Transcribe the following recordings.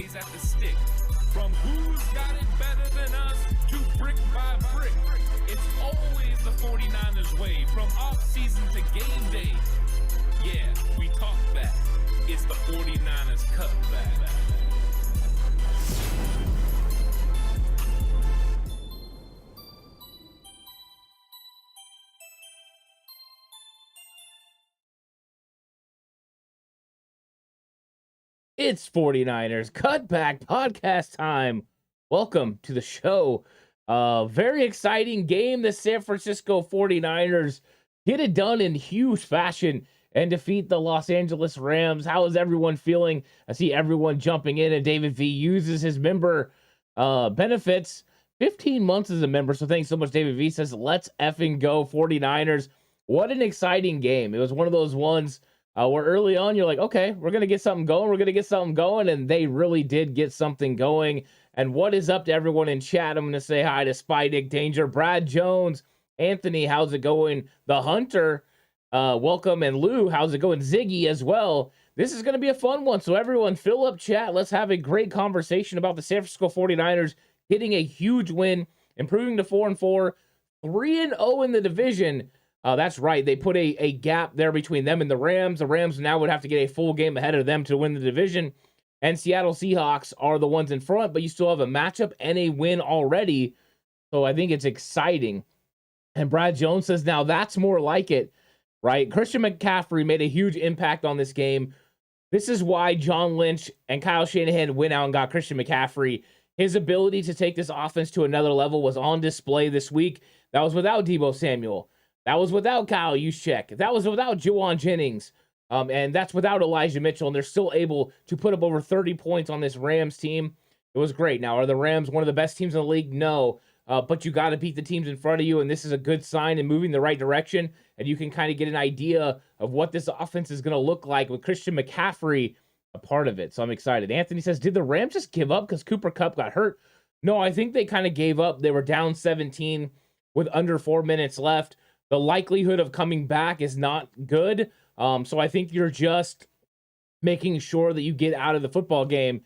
days at the stick. From who's got it better than us to brick by brick. It's always the 49ers way, from off-season to game day. Yeah, we talk back. It's the 49ers Cutback. It's 49ers Cutback Podcast time. Welcome to the show. Very exciting game. The San Francisco 49ers get it done in huge fashion and defeat the Los Angeles Rams. How is everyone feeling? I see everyone jumping in, and David V uses his member benefits. 15 months as a member, so thanks so much, David V. Says, let's effing go 49ers. What an exciting game. It was one of those ones where early on you're like, okay, we're going to get something going. And they really did get something going. And what is up to everyone in chat? I'm going to say hi to Spy Dick Danger, Brad Jones, Anthony, how's it going? The Hunter, welcome. And Lou, how's it going? Ziggy as well. This is going to be a fun one. So everyone fill up chat. Let's have a great conversation about the San Francisco 49ers getting a huge win, improving to 4-4, 3-0 in the division. That's right. They put a gap there between them and the Rams. The Rams now would have to get a full game ahead of them to win the division. And Seattle Seahawks are the ones in front, but you still have a matchup and a win already. So I think it's exciting. And Brad Jones says, now that's more like it, right? Christian McCaffrey made a huge impact on this game. This is why John Lynch and Kyle Shanahan went out and got Christian McCaffrey. His ability to take this offense to another level was on display this week. That was without Deebo Samuel. That was without Kyle Juszczyk. That was without Juwan Jennings. And that's without Elijah Mitchell. And they're still able to put up over 30 points on this Rams team. It was great. Now, are the Rams one of the best teams in the league? No. But you got to beat the teams in front of you. And this is a good sign in moving the right direction. And you can kind of get an idea of what this offense is going to look like with Christian McCaffrey a part of it. So I'm excited. Anthony says, did the Rams just give up because Cooper Kupp got hurt? No, I think they kind of gave up. They were down 17 with under 4 minutes left. The likelihood of coming back is not good. So I think you're just making sure that you get out of the football game.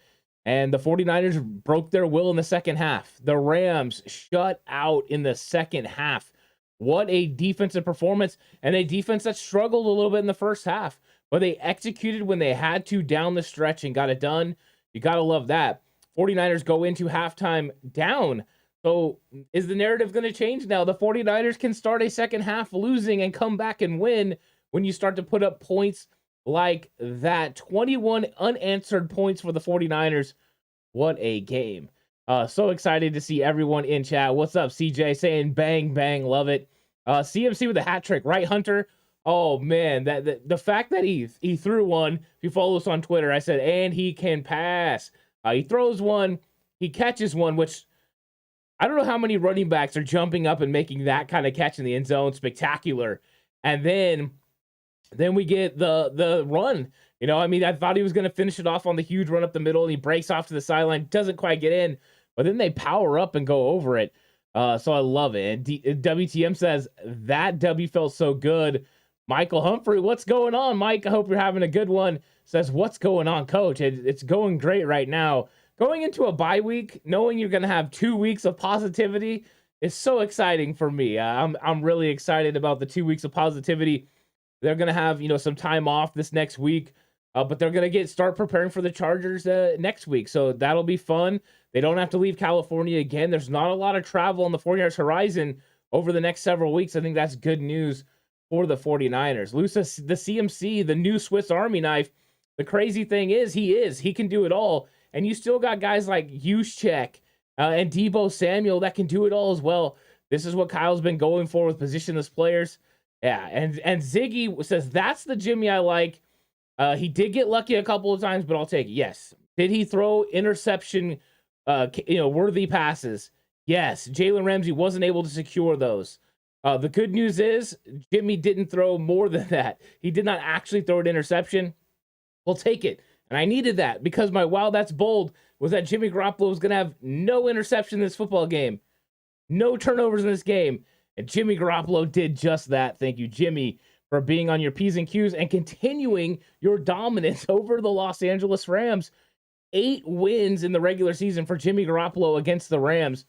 And the 49ers broke their will in the second half. The Rams shut out in the second half. What a defensive performance, and a defense that struggled a little bit in the first half. But they executed when they had to down the stretch and got it done. You got to love that. 49ers go into halftime down. So is the narrative going to change now? The 49ers can start a second half losing and come back and win when you start to put up points like that. 21 unanswered points for the 49ers. What a game. So excited to see everyone in chat. What's up, CJ? Saying bang, bang, love it. CMC with a hat trick, right, Hunter? Oh, man, the fact that he threw one, if you follow us on Twitter, I said, and he can pass. He throws one, he catches one, which I don't know how many running backs are jumping up and making that kind of catch in the end zone. Spectacular. And then we get the run. You know, I mean, I thought he was going to finish it off on the huge run up the middle, and he breaks off to the sideline, doesn't quite get in, but then they power up and go over it. So I love it. And WTM says, that W felt so good. Michael Humphrey, what's going on, Mike? I hope you're having a good one. Says, what's going on, Coach? It's going great right now. Going into a bye week, knowing you're going to have 2 weeks of positivity is so exciting for me. I'm really excited about the 2 weeks of positivity. They're going to have, some time off this next week, but they're going to start preparing for the Chargers next week. So that'll be fun. They don't have to leave California again. There's not a lot of travel on the 49ers horizon over the next several weeks. I think that's good news for the 49ers. Lusa, the CMC, the new Swiss Army knife. The crazy thing is he can do it all. And you still got guys like Juszczyk and Deebo Samuel that can do it all as well. This is what Kyle's been going for with positionless players. Yeah, and Ziggy says, that's the Jimmy I like. He did get lucky a couple of times, but I'll take it. Yes. Did he throw interception, worthy passes? Yes. Jalen Ramsey wasn't able to secure those. The good news is Jimmy didn't throw more than that. He did not actually throw an interception. We'll take it. And I needed that because my wow, that's bold was that Jimmy Garoppolo was going to have no interception in this football game. No turnovers in this game. And Jimmy Garoppolo did just that. Thank you, Jimmy, for being on your P's and Q's and continuing your dominance over the Los Angeles Rams. 8 wins in the regular season for Jimmy Garoppolo against the Rams.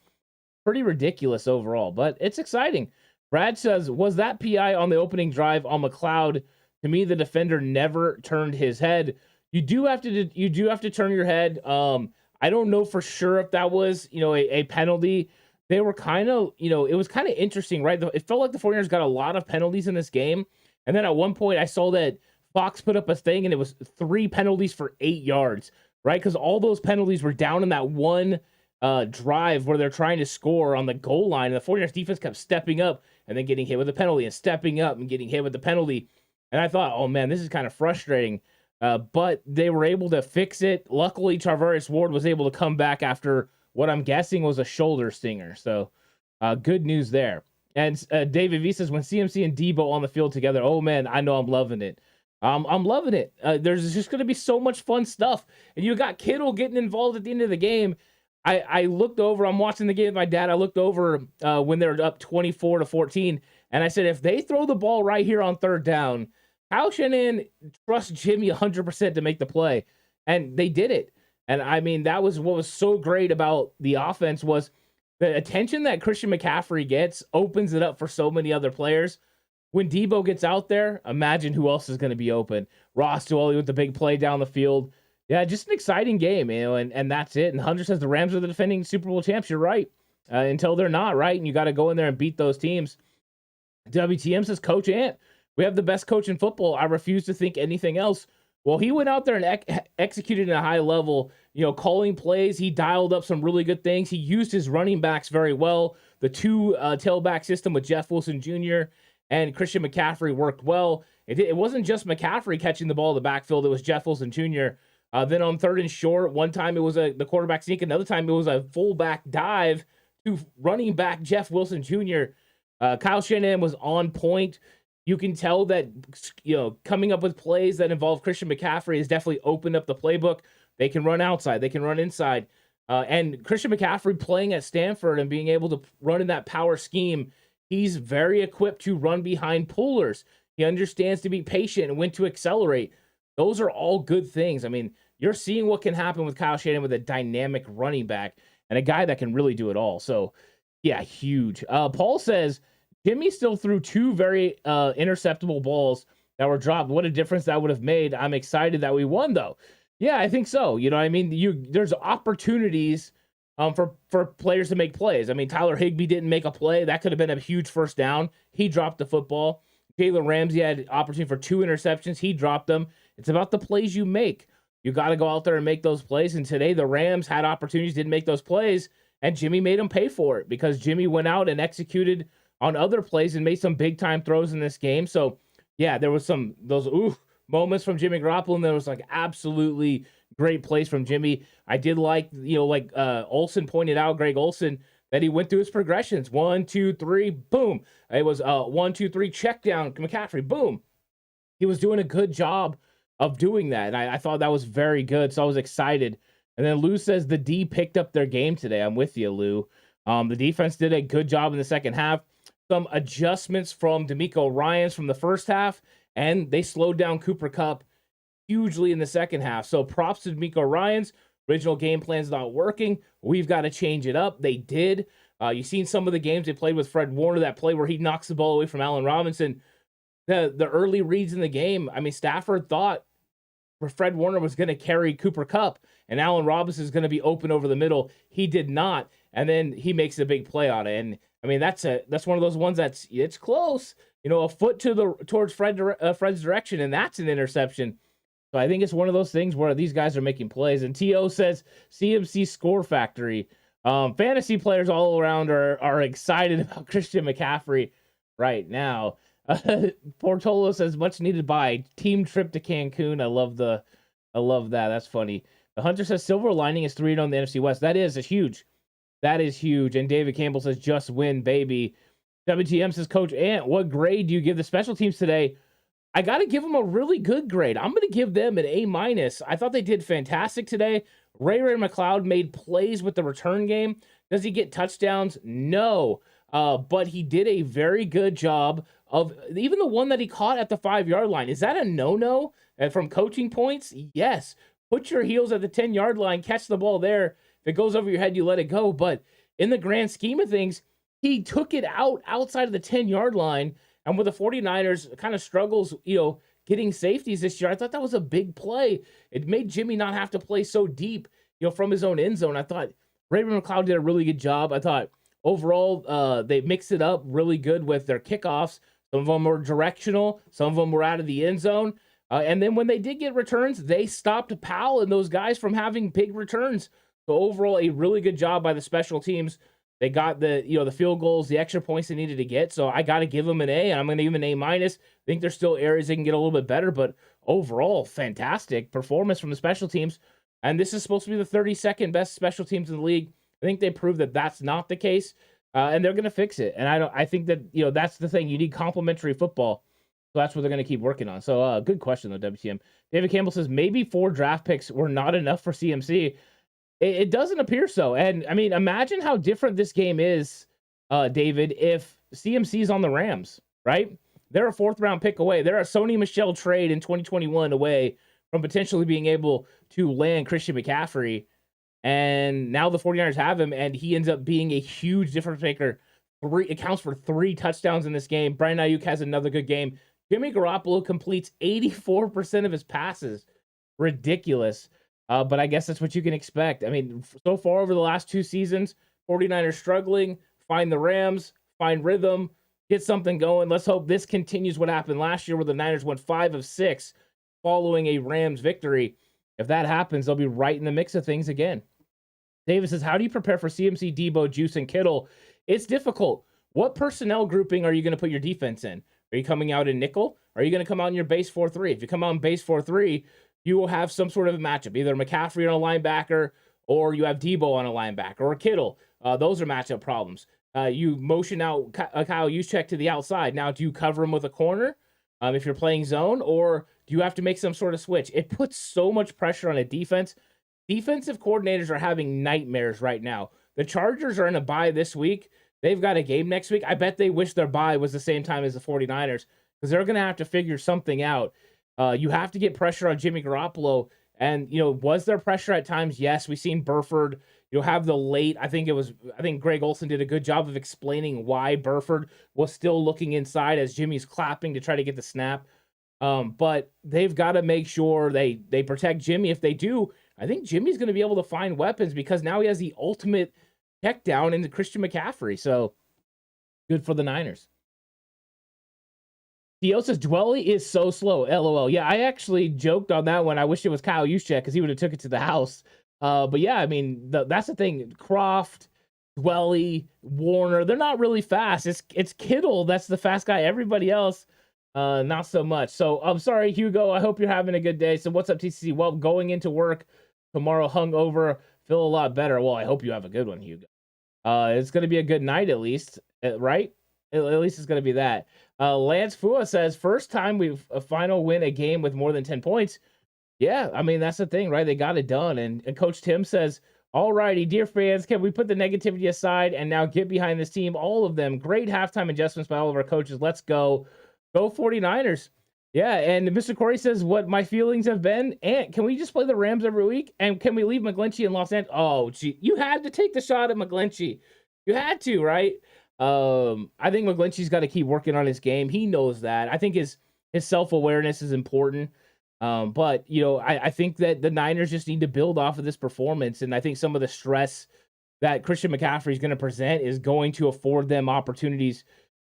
Pretty ridiculous overall, but it's exciting. Brad says, was that PI on the opening drive on McLeod? To me, the defender never turned his head. You do have to turn your head. I don't know for sure if that was, a penalty. They were kind of, it was kind of interesting, right? It felt like the 49ers got a lot of penalties in this game. And then at one point I saw that Fox put up a thing and it was 3 penalties for 8 yards, right? Because all those penalties were down in that one drive where they're trying to score on the goal line. And the 49ers defense kept stepping up and then getting hit with a penalty and stepping up and getting hit with the penalty. And I thought, oh man, this is kind of frustrating. But they were able to fix it. Luckily, Charvarius Ward was able to come back after what I'm guessing was a shoulder stinger. So good news there. And David V says, when CMC and Debo on the field together, oh man, I know I'm loving it. I'm loving it. There's just going to be so much fun stuff. And you got Kittle getting involved at the end of the game. I looked over, I'm watching the game with my dad. I looked over when they're up 24-14. And I said, if they throw the ball right here on third down, Kyle Shanahan trusts Jimmy 100% to make the play. And they did it. And I mean, that was what was so great about the offense was the attention that Christian McCaffrey gets opens it up for so many other players. When Debo gets out there, imagine who else is going to be open. Ross Dwelly with the big play down the field. Yeah, just an exciting game, and that's it. And Hunter says the Rams are the defending Super Bowl champs. You're right. Until they're not, right? And you got to go in there and beat those teams. WTM says, Coach Ant, we have the best coach in football. I refuse to think anything else. Well, he went out there and executed at a high level, calling plays. He dialed up some really good things. He used his running backs very well. The 2 tailback system with Jeff Wilson Jr. and Christian McCaffrey worked well. It wasn't just McCaffrey catching the ball in the backfield. It was Jeff Wilson Jr. Then on 3rd and short, one time it was the quarterback sneak. Another time it was a fullback dive to running back Jeff Wilson Jr. Kyle Shanahan was on point. You can tell that, coming up with plays that involve Christian McCaffrey has definitely opened up the playbook. They can run outside. They can run inside. And Christian McCaffrey playing at Stanford and being able to run in that power scheme, he's very equipped to run behind pullers. He understands to be patient and when to accelerate. Those are all good things. I mean, you're seeing what can happen with Kyle Shanahan with a dynamic running back and a guy that can really do it all. So, yeah, huge. Paul says, Jimmy still threw 2 very interceptable balls that were dropped. What a difference that would have made. I'm excited that we won, though. Yeah, I think so. There's opportunities for players to make plays. I mean, Tyler Higbee didn't make a play. That could have been a huge first down. He dropped the football. Jalen Ramsey had opportunity for 2 interceptions. He dropped them. It's about the plays you make. You got to go out there and make those plays. And today the Rams had opportunities, didn't make those plays, and Jimmy made them pay for it because Jimmy went out and executed on other plays and made some big-time throws in this game. So, yeah, there was those moments from Jimmy Garoppolo, and there was, absolutely great plays from Jimmy. I did like Olsen pointed out, Greg Olsen, that he went through his progressions. 1, 2, 3, boom. It was 1, 2, 3, check down, McCaffrey, boom. He was doing a good job of doing that, and I thought that was very good, so I was excited. And then Lou says the D picked up their game today. I'm with you, Lou. The defense did a good job in the second half. Some adjustments from D'Amico Ryans from the first half, and they slowed down Cooper Kupp hugely in the second half. So props to D'Amico Ryans. Original game plan's not working. We've got to change it up. They did. You've seen some of the games they played with Fred Warner, that play where he knocks the ball away from Allen Robinson. The early reads in the game, I mean, Stafford thought Fred Warner was going to carry Cooper Kupp and Allen Robinson is going to be open over the middle. He did not, and then he makes a big play on it. And I mean, that's one of those ones it's close, a foot towards Fred's direction, and that's an interception. So I think it's one of those things where these guys are making plays. And T.O. says CMC Score Factory. Fantasy players all around are excited about Christian McCaffrey right now. Portolo says much needed buy. Team trip to Cancun. I love that. That's funny. The Hunter says silver lining is 3-0 on the NFC West. That is huge. That is huge. And David Campbell says just win, baby. WTM says, Coach Ant, what grade do you give the special teams today? I got to give them a really good grade. I'm going to give them an A-. I thought they did fantastic today. Ray McLeod made plays with the return game. Does he get touchdowns? No. But he did a very good job of even the one that he caught at the 5-yard line. Is that a no-no from coaching points? Yes. put your heels at the 10-yard line, catch the ball there. If it goes over your head, you let it go. But in the grand scheme of things, he took it outside of the 10-yard line. And with the 49ers kind of struggles, getting safeties this year, I thought that was a big play. It made Jimmy not have to play so deep, from his own end zone. I thought Raven McLeod did a really good job. I thought overall, they mixed it up really good with their kickoffs. Some of them were directional. Some of them were out of the end zone. And then when they did get returns, they stopped Powell and those guys from having big returns. So overall, a really good job by the special teams. They got the field goals, the extra points they needed to get. So I got to give them an A, and I'm going to give them an A-. I think there's still areas they can get a little bit better, but overall, fantastic performance from the special teams. And this is supposed to be the 32nd best special teams in the league. I think they proved that that's not the case, and they're going to fix it. And I think that that's the thing. You need complementary football, so that's what they're going to keep working on. So good question though, WTM. David Campbell says maybe 4 draft picks were not enough for CMC. It doesn't appear so. And I mean, imagine how different this game is, David, if CMC's on the Rams, right? They're a 4th round pick away. They're a Sony Michel trade in 2021 away from potentially being able to land Christian McCaffrey. And now the 49ers have him, and he ends up being a huge difference maker. Accounts for 3 touchdowns in this game. Brandon Ayuk has another good game. Jimmy Garoppolo completes 84% of his passes. Ridiculous. But I guess that's what you can expect. I mean, so far over the last 2 seasons, 49ers struggling, find the Rams, find rhythm, get something going. Let's hope this continues what happened last year where the Niners went 5 of 6 following a Rams victory. If that happens, they'll be right in the mix of things again. Davis says, how do you prepare for CMC, Debo, Juice, and Kittle? It's difficult. What personnel grouping are you going to put your defense in? Are you coming out in nickel? Are you going to come out in your base 4-3? If you come out in base 4-3, you will have some sort of a matchup, either McCaffrey on a linebacker, or you have Debo on a linebacker, or Kittle. Those are matchup problems. You motion out Kyle Juszczyk to the outside. Now, do you cover him with a corner if you're playing zone, or do you have to make some sort of switch? It puts so much pressure on a defense. Defensive coordinators are having nightmares right now. The Chargers are in a bye this week. They've got a game next week. I bet they wish their bye was the same time as the 49ers because they're going to have to figure something out. You have to get pressure on Jimmy Garoppolo. And, was there pressure at times? Yes. We've seen Burford, have the late. I think Greg Olsen did a good job of explaining why Burford was still looking inside as Jimmy's clapping to try to get the snap. But they've got to make sure they protect Jimmy. If they do, I think Jimmy's going to be able to find weapons because now he has the ultimate check down into Christian McCaffrey. So good for the Niners. Theo says Dwelly is so slow. LOL. Yeah, I actually joked on that one. I wish it was Kyle Juszczyk because he would have took it to the house. But yeah, I mean, that's the thing. Croft, Dwelly, Warner, they're not really fast. It's Kittle that's the fast guy. Everybody else, not so much. So I'm sorry, Hugo. I hope you're having a good day. So what's up, TCC? Well, going into work tomorrow, hungover, feel a lot better. Well, I hope you have a good one, Hugo. It's going to be a good night at least, right? At least it's going to be that. Lance Fua says, first time we've a final win a game with more than 10 points. Yeah, I mean, that's the thing, right? They got it done. And Coach Tim says, all righty, dear fans, can we put the negativity aside and now get behind this team? All of them. Great halftime adjustments by all of our coaches. Let's go. Go 49ers. Yeah, and Mr. Corey says what my feelings have been. And can we just play the Rams every week? And can we leave McGlinchey in Los Angeles? Oh, gee, you had to take the shot at McGlinchey. You had to, right? I think McGlinchey's got to keep working on his game. He knows that. I think his self-awareness is important. But, I think that the Niners just need to build off of this performance. And I think some of the stress that Christian McCaffrey is going to present is going to afford them opportunities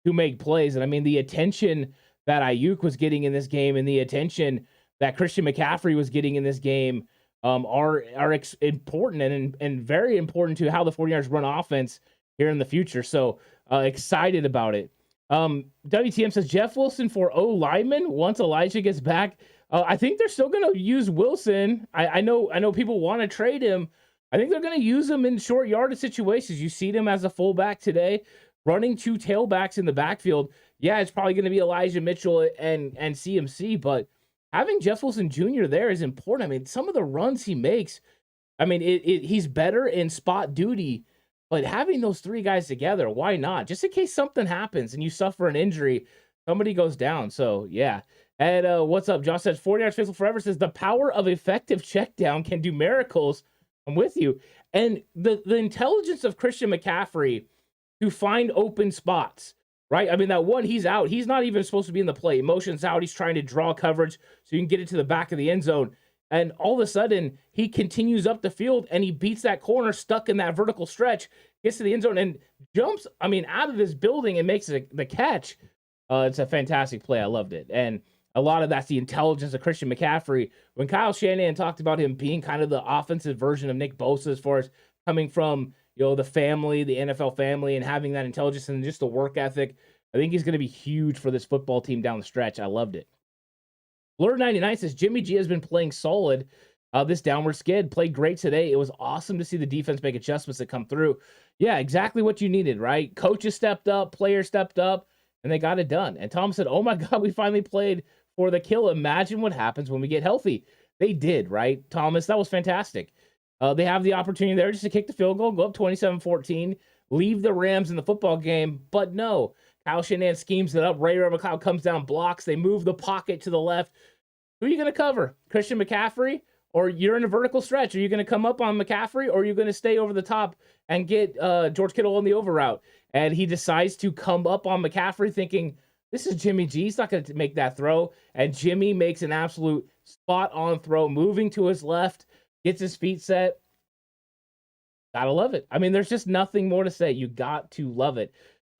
to make plays. And I mean, the attention that Ayuk was getting in this game and the attention that Christian McCaffrey was getting in this game are important and very important to how the 49ers run offense here in the future. So excited about it. WTM says Jeff Wilson for O lineman once Elijah gets back. I think they're still going to use Wilson. I know people want to trade him. I think they're going to use him in short yardage situations. You see him as a fullback today, running 2 tailbacks in the backfield. Yeah, it's probably going to be Elijah Mitchell and CMC, but having Jeff Wilson Jr. there is important. I mean, some of the runs he makes, I mean, he's better in spot duty, but having those 3 guys together, why not? Just in case something happens and you suffer an injury, somebody goes down. So, yeah, And what's up? Josh says 49ers Faithful Forever says the power of effective check down can do miracles. I'm with you. And the intelligence of Christian McCaffrey to find open spots, right? I mean, that one, he's out. He's not even supposed to be in the play. Motion's out. He's trying to draw coverage so you can get it to the back of the end zone. And all of a sudden, he continues up the field and he beats that corner stuck in that vertical stretch, gets to the end zone and jumps, out of this building and makes the catch. It's a fantastic play. I loved it. And a lot of that's the intelligence of Christian McCaffrey. When Kyle Shanahan talked about him being kind of the offensive version of Nick Bosa as far as coming from, the family, the NFL family, and having that intelligence and just the work ethic, I think he's going to be huge for this football team down the stretch. I loved it. Blur99 says Jimmy G has been playing solid this downward skid. Played great today. It was awesome to see the defense make adjustments that come through. Yeah, exactly what you needed, right? Coaches stepped up, players stepped up, and they got it done. And Tom said, oh my God, we finally played for the kill. Imagine what happens when we get healthy. They did, right, Thomas? That was fantastic. They have the opportunity there just to kick the field goal, go up 27-14, leave the Rams in the football game. But no, Kyle Shanahan schemes it up. Ray McLeod comes down, blocks. They move the pocket to the left. Who are you going to cover? Christian McCaffrey? Or you're in a vertical stretch. Are you going to come up on McCaffrey? Or are you going to stay over the top and get George Kittle on the over route? And he decides to come up on McCaffrey thinking, this is Jimmy G. He's not going to make that throw. And Jimmy makes an absolute spot-on throw, moving to his left, gets his feet set. Gotta love it. There's just nothing more to say. You got to love it.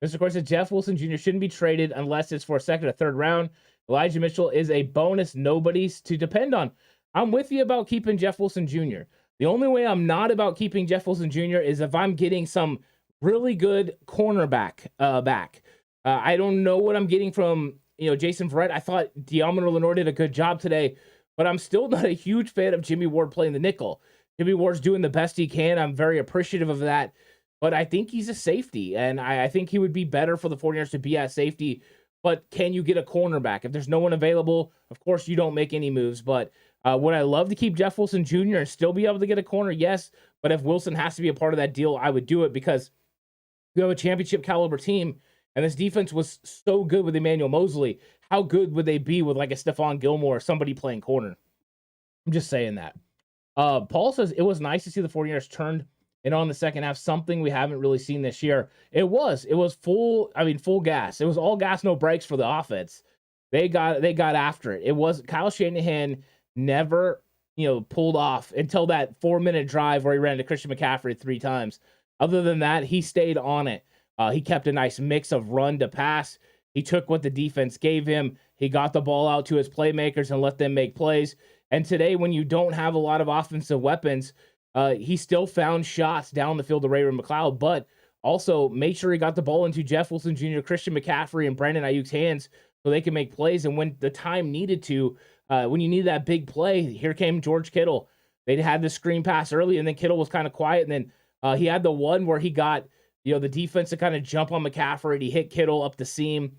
Mr. Corey said Jeff Wilson Jr. shouldn't be traded unless it's for a second or third round. Elijah Mitchell is a bonus nobody's to depend on. I'm with you about keeping Jeff Wilson Jr. The only way I'm not about keeping Jeff Wilson Jr. is if I'm getting some really good cornerback back. I don't know what I'm getting from Jason Verrett. I thought Diamond Lenore did a good job today, but I'm still not a huge fan of Jimmy Ward playing the nickel. Jimmy Ward's doing the best he can. I'm very appreciative of that, but I think he's a safety, and I think he would be better for the 49ers to be at safety. But can you get a cornerback? If there's no one available, of course you don't make any moves. But would I love to keep Jeff Wilson Jr. and still be able to get a corner? Yes. But if Wilson has to be a part of that deal, I would do it because you have a championship caliber team, and this defense was so good with Emmanuel Mosley. How good would they be with like a Stephon Gilmore or somebody playing corner? I'm just saying that. Paul says it was nice to see the 49ers turned it on the second half, something we haven't really seen this year. It was full gas. It was all gas, no brakes for the offense. They got after it. It was Kyle Shanahan never, pulled off until that 4-minute drive where he ran to Christian McCaffrey 3 times. Other than that, he stayed on it. He kept a nice mix of run to pass. He took what the defense gave him. He got the ball out to his playmakers and let them make plays. And today, when you don't have a lot of offensive weapons, he still found shots down the field to Ray McLeod, but also made sure he got the ball into Jeff Wilson Jr., Christian McCaffrey, and Brandon Ayuk's hands so they can make plays. And when the time needed to, when you needed that big play, here came George Kittle. They had the screen pass early, and then Kittle was kind of quiet. And then he had the one where he got the defense to kind of jump on McCaffrey, and he hit Kittle up the seam.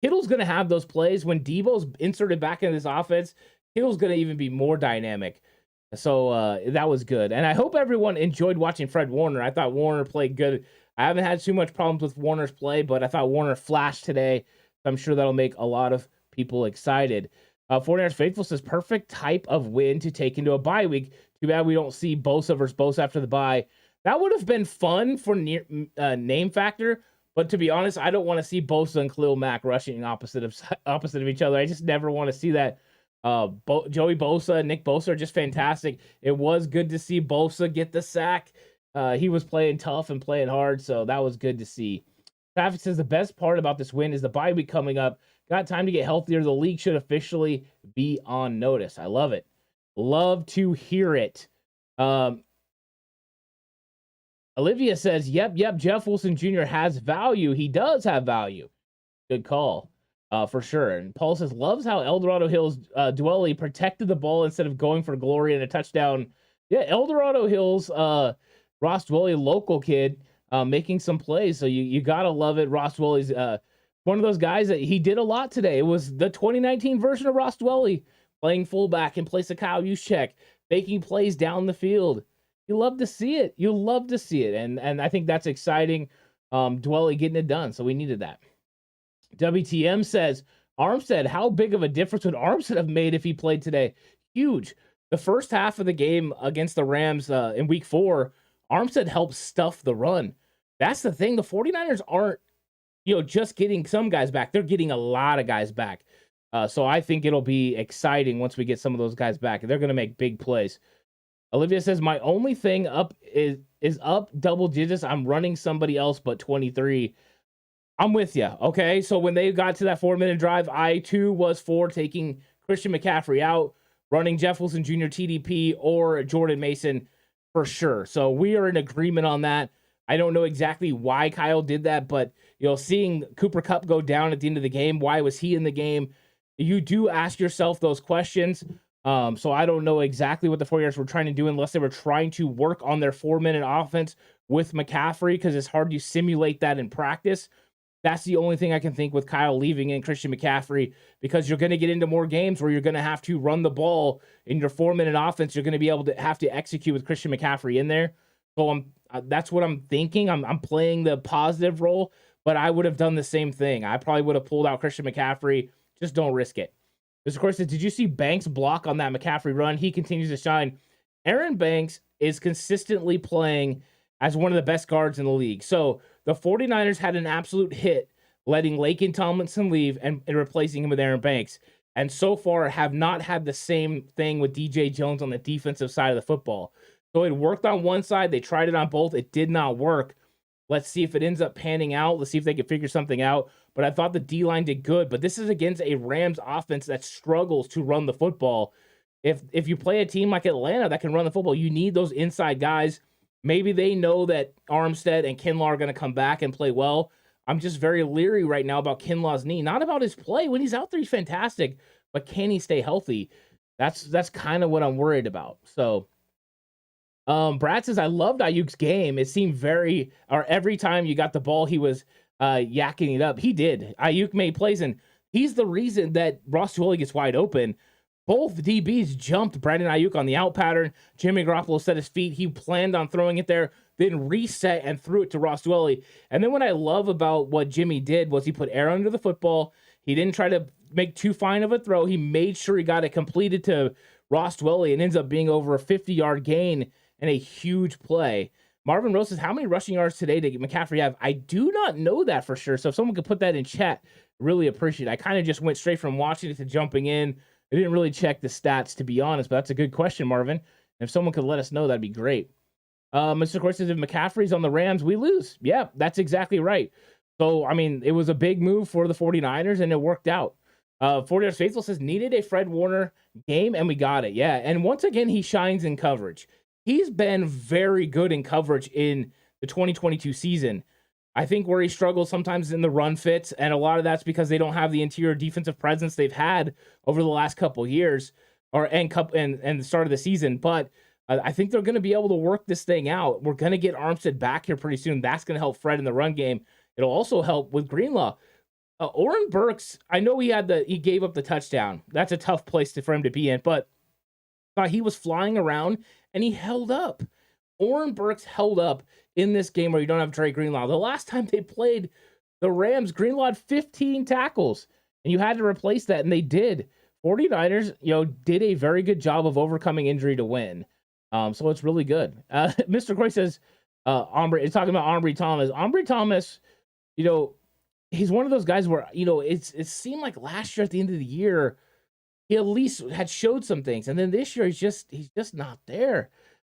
Kittle's going to have those plays. When Debo's inserted back into this offense, Kittle's going to even be more dynamic. So that was good. And I hope everyone enjoyed watching Fred Warner. I thought Warner played good. I haven't had too much problems with Warner's play, but I thought Warner flashed today. I'm sure that'll make a lot of people excited. 49ers Faithful says, perfect type of win to take into a bye week. Too bad we don't see Bosa versus Bosa after the bye. That would have been fun for name factor, but to be honest, I don't want to see Bosa and Khalil Mack rushing opposite of each other. I just never want to see that. Joey Bosa and Nick Bosa are just fantastic. It was good to see Bosa get the sack. He was playing tough and playing hard, so that was good to see. Traffic says the best part about this win is the bye week coming up. Got time to get healthier. The league should officially be on notice. I love it. Love to hear it. Olivia says, yep, Jeff Wilson Jr. has value. He does have value. Good call. For sure. And Paul says, loves how Eldorado Hills Dwelly protected the ball instead of going for glory and a touchdown. Yeah, Eldorado Hills, Ross Dwelly, local kid, making some plays. So you got to love it. Ross Dwelly's one of those guys that he did a lot today. It was the 2019 version of Ross Dwelly, playing fullback in place of Kyle Juszczyk, making plays down the field. You love to see it. You love to see it. And I think that's exciting. Dwelly getting it done. So we needed that. WTM says, Armstead, how big of a difference would Armstead have made if he played today? Huge. The first half of the game against the Rams in week 4, Armstead helped stuff the run. That's the thing. The 49ers aren't, just getting some guys back. They're getting a lot of guys back. So I think it'll be exciting once we get some of those guys back. They're going to make big plays. Olivia says, my only thing up is up double digits. I'm running somebody else but 23. I'm with you. Okay. So when they got to that 4-minute drive, I too was for taking Christian McCaffrey out, running Jeff Wilson Jr., TDP, or Jordan Mason for sure. So we are in agreement on that. I don't know exactly why Kyle did that, but seeing Cooper Kupp go down at the end of the game, why was he in the game? You do ask yourself those questions. So I don't know exactly what the 49ers were trying to do unless they were trying to work on their 4-minute offense with McCaffrey, because it's hard to simulate that in practice. That's the only thing I can think with Kyle leaving in Christian McCaffrey, because you're going to get into more games where you're going to have to run the ball in your 4-minute offense. You're going to be able to have to execute with Christian McCaffrey in there. So that's what I'm thinking. I'm playing the positive role, but I would have done the same thing. I probably would have pulled out Christian McCaffrey. Just don't risk it. This, of course, did you see Banks block on that McCaffrey run? He continues to shine. Aaron Banks is consistently playing as one of the best guards in the league. So the 49ers had an absolute hit letting Laken Tomlinson leave and replacing him with Aaron Banks. And so far have not had the same thing with DJ Jones on the defensive side of the football. So it worked on one side. They tried it on both. It did not work. Let's see if it ends up panning out. Let's see if they can figure something out. But I thought the D-line did good. But this is against a Rams offense that struggles to run the football. If you play a team like Atlanta that can run the football, you need those inside guys. Maybe they know that Armstead and Kinlaw are going to come back and play well. I'm just very leery right now about Kinlaw's knee. Not about his play. When he's out there, he's fantastic. But can he stay healthy? That's kind of what I'm worried about. So Brad says, I loved Ayuk's game. It seemed every time you got the ball, he was yakking it up. He did. Ayuk made plays, and he's the reason that Ross Dwelley gets wide open. Both DBs jumped Brandon Ayuk on the out pattern. Jimmy Garoppolo set his feet. He planned on throwing it there, then reset and threw it to Ross Dwelley. And then what I love about what Jimmy did was he put air under the football. He didn't try to make too fine of a throw. He made sure he got it completed to Ross Dwelley and ends up being over a 50-yard gain and a huge play. Marvin Rose says, how many rushing yards today did McCaffrey have? I do not know that for sure. So if someone could put that in chat, really appreciate it. I kind of just went straight from watching it to jumping in. I didn't really check the stats, to be honest, but that's a good question, Marvin. And if someone could let us know, that'd be great. Mr. Court says, if McCaffrey's on the Rams, we lose. Yeah, that's exactly right. So, I mean, it was a big move for the 49ers, and it worked out. 49ers Faithful says, needed a Fred Warner game, and we got it. Yeah, and once again, he shines in coverage. He's been very good in coverage in the 2022 season. I think where he struggles sometimes in the run fits, and a lot of that's because they don't have the interior defensive presence they've had over the last couple of years, and the start of the season. But I think they're going to be able to work this thing out. We're going to get Armstead back here pretty soon. That's going to help Fred in the run game. It'll also help with Greenlaw. Oren Burks, I know he gave up the touchdown. That's a tough place for him to be in, but he was flying around and he held up. Oren Burks held up in this game where you don't have Dre Greenlaw. The last time they played the Rams, Greenlaw had 15 tackles, and you had to replace that, and they did. 49ers, did a very good job of overcoming injury to win. So it's really good. Mr. Croy says, it's talking about Ambry Thomas. Ambry Thomas, he's one of those guys where, it seemed like last year at the end of the year, he at least had showed some things. And then this year, he's just not there.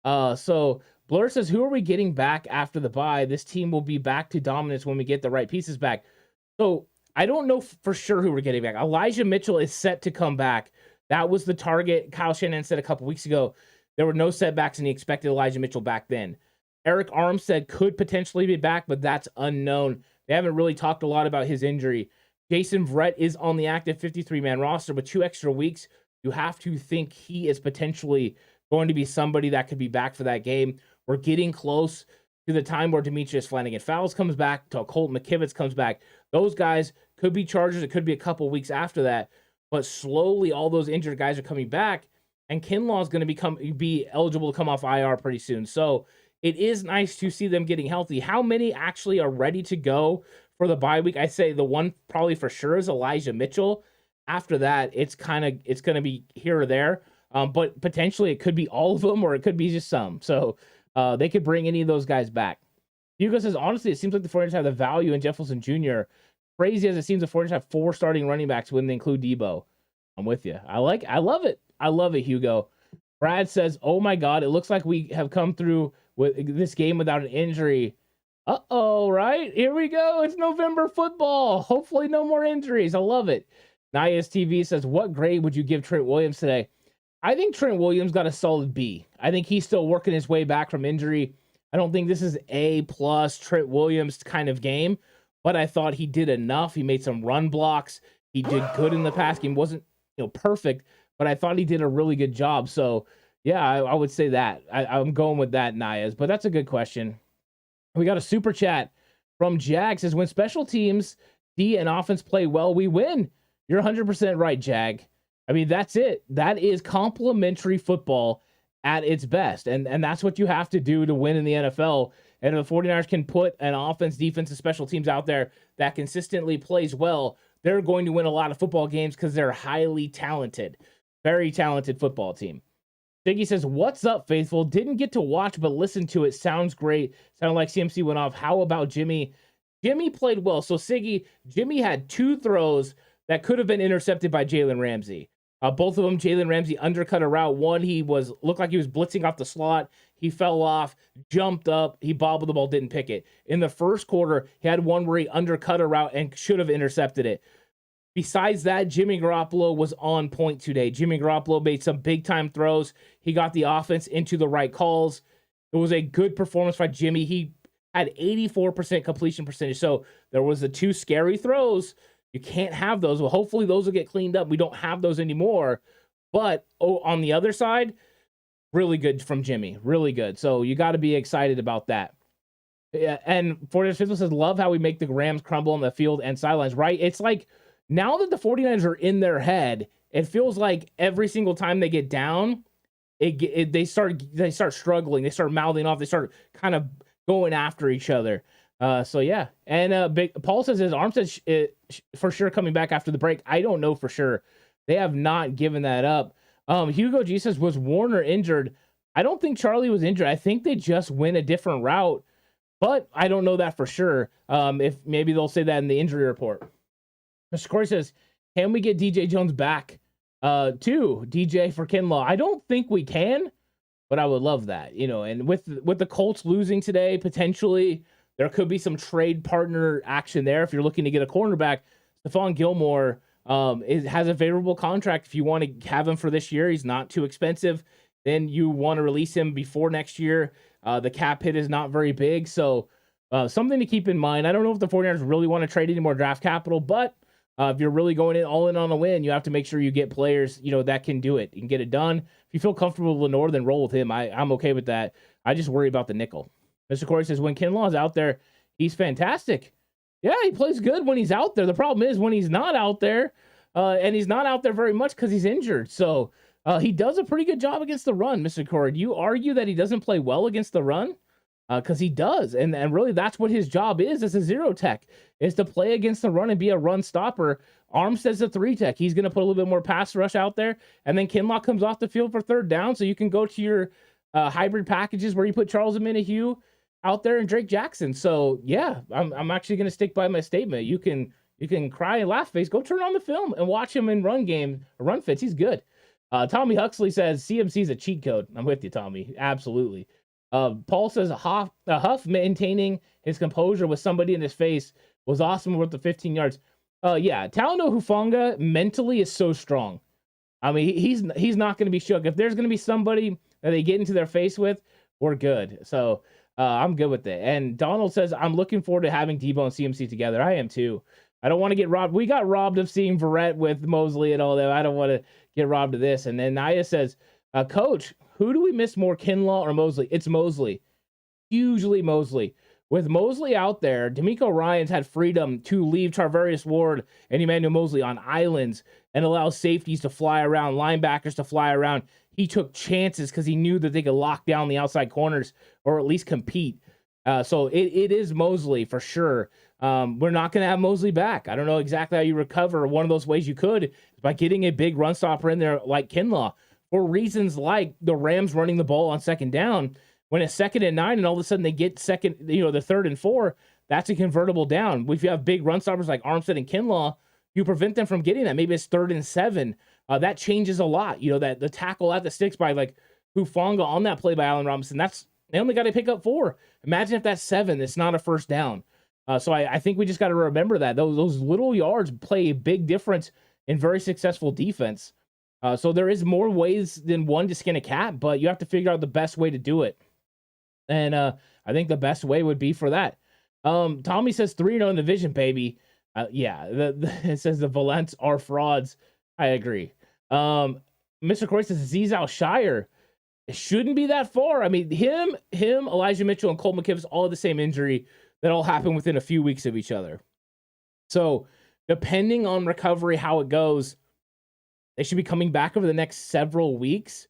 So Blur says, who are we getting back after the bye? This team will be back to dominance when we get the right pieces back. So I don't know for sure who we're getting back. Elijah Mitchell is set to come back. That was the target Kyle Shanahan said a couple weeks ago. There were no setbacks, and he expected Elijah Mitchell back then. Eric Armstead could potentially be back, but that's unknown. They haven't really talked a lot about his injury. Jason Verrett is on the active 53-man roster, but 2 extra weeks, you have to think he is potentially going to be somebody that could be back for that game. We're getting close to the time where Demetrius Flanagan-Fowles comes back, till Colton McKivitz comes back. Those guys could be Chargers. It could be a couple weeks after that, but slowly all those injured guys are coming back, and Kinlaw is going to be eligible to come off IR pretty soon. So it is nice to see them getting healthy. How many actually are ready to go for the bye week? I say the one probably for sure is Elijah Mitchell. After that, it's going to be here or there. But potentially it could be all of them or it could be just some. So they could bring any of those guys back. Hugo says, honestly, it seems like the 49ers have the value in Jeff Wilson Jr. Crazy as it seems, the 49ers have 4 starting running backs when they include Debo. I'm with you. I love it. I love it, Hugo. Brad says, oh my God, it looks like we have come through with this game without an injury. Uh-oh, right? Here we go. It's November football. Hopefully no more injuries. I love it. Nias TV says, what grade would you give Trent Williams today? I think Trent Williams got a solid B. I think he's still working his way back from injury. I don't think this is A+ Trent Williams kind of game, but I thought he did enough. He made some run blocks. He did good in the pass game. Wasn't perfect, but I thought he did a really good job. So yeah, I would say that. I'm going with that, Nias. But that's a good question. We got a super chat from Jag. Says, when special teams, D, and offense play well, we win. You're 100% right, Jag. I mean, that's it. That is complementary football at its best. And that's what you have to do to win in the NFL. And if the 49ers can put an offense, defense, and special teams out there that consistently plays well, they're going to win a lot of football games because they're highly talented. Very talented football team. Siggy says, what's up, faithful? Didn't get to watch, but listen to it. Sounds great. Sounded like CMC went off. How about Jimmy? Jimmy played well. So, Siggy, Jimmy had 2 throws that could have been intercepted by Jalen Ramsey. Both of them, Jalen Ramsey undercut a route. One, looked like he was blitzing off the slot. He fell off, jumped up. He bobbled the ball, didn't pick it. In the first quarter, he had one where he undercut a route and should have intercepted it. Besides that, Jimmy Garoppolo was on point today. Jimmy Garoppolo made some big-time throws. He got the offense into the right calls. It was a good performance by Jimmy. He had 84% completion percentage. So there was the 2 scary throws. You can't have those. Well, hopefully those will get cleaned up. We don't have those anymore. But on the other side, really good from Jimmy. Really good. So you got to be excited about that. Yeah, and 49ers says, love how we make the Rams crumble on the field and sidelines, right? It's like, now that the 49ers are in their head, it feels like every single time they get down, they start struggling. They start mouthing off. They start kind of going after each other. So yeah. And Paul says his arm says for sure coming back after the break. I don't know for sure. They have not given that up. Hugo G says, was Warner injured? I don't think Charlie was injured. I think they just went a different route, but I don't know that for sure. If maybe they'll say that in the injury report. Mr. Corey says, can we get DJ Jones back to DJ for Kinlaw? I don't think we can, but I would love that, and with the Colts losing today, potentially there could be some trade partner action there. If you're looking to get a cornerback, Stephon Gilmore has a favorable contract. If you want to have him for this year, he's not too expensive. Then you want to release him before next year. The cap hit is not very big. So something to keep in mind. I don't know if the 49ers really want to trade any more draft capital, but if you're really going all in on a win, you have to make sure you get players, that can do it. You can get it done. If you feel comfortable with Lenore, then roll with him. I'm okay with that. I just worry about the nickel. Mr. Corey says, when Kinlaw is out there, he's fantastic. Yeah, he plays good when he's out there. The problem is when he's not out there, and he's not out there very much because he's injured. So he does a pretty good job against the run, Mr. Corey. Do you argue that he doesn't play well against the run? Because he does. And really, that's what his job is as a 0 tech, is to play against the run and be a run stopper. Armstead's a 3 tech. He's going to put a little bit more pass rush out there. And then Kinlaw comes off the field for 3rd down. So you can go to your hybrid packages where you put Charles Omenihu out there and Drake Jackson. So yeah, I'm actually going to stick by my statement. You can cry and laugh face. Go turn on the film and watch him in run fits. He's good. Tommy Huxley says CMC's a cheat code. I'm with you, Tommy. Absolutely. Paul says Huff maintaining his composure with somebody in his face was awesome with the 15 yards. Yeah, Talano Hufanga mentally is so strong. I mean, he's not going to be shook. If there's going to be somebody that they get into their face with, we're good. So I'm good with it. And Donald says, I'm looking forward to having Debo and CMC together. I am too. I don't want to get robbed. We got robbed of seeing Verrett with Mosley and all that. I don't want to get robbed of this. And then Naya says, Coach, who do we miss more, Kinlaw or Mosley? It's Mosley. Hugely Mosley. With Mosley out there, D'Amico Ryans had freedom to leave Charvarius Ward and Emmanuel Mosley on islands and allow safeties to fly around, linebackers to fly around. He took chances because he knew that they could lock down the outside corners or at least compete. So it is Mosley for sure. We're not going to have Mosley back. I don't know exactly how you recover. One of those ways you could is by getting a big run stopper in there like Kinlaw, for reasons like the Rams running the ball on second down. When it's 2nd and 9 and all of a sudden they get the 3rd and 4, that's a convertible down. If you have big run stoppers like Armstead and Kinlaw, you prevent them from getting that. Maybe it's 3rd and 7. That changes a lot. That the tackle at the sticks by like Hufanga on that play by Allen Robinson, they only got to pick up 4. Imagine if that's 7, it's not a first down. So I think we just got to remember that those little yards play a big difference in very successful defense. So there is more ways than one to skin a cat, but you have to figure out the best way to do it. And I think the best way would be for that. Tommy says 3-0 in the division, baby. It says the Valents are frauds. I agree. Mr. Corey says Azeez Al-Shire. It shouldn't be that far. I mean, him, Elijah Mitchell, and Colt McKivitz all the same injury that all happened within a few weeks of each other. So depending on recovery, how it goes, they should be coming back over the next several weeks.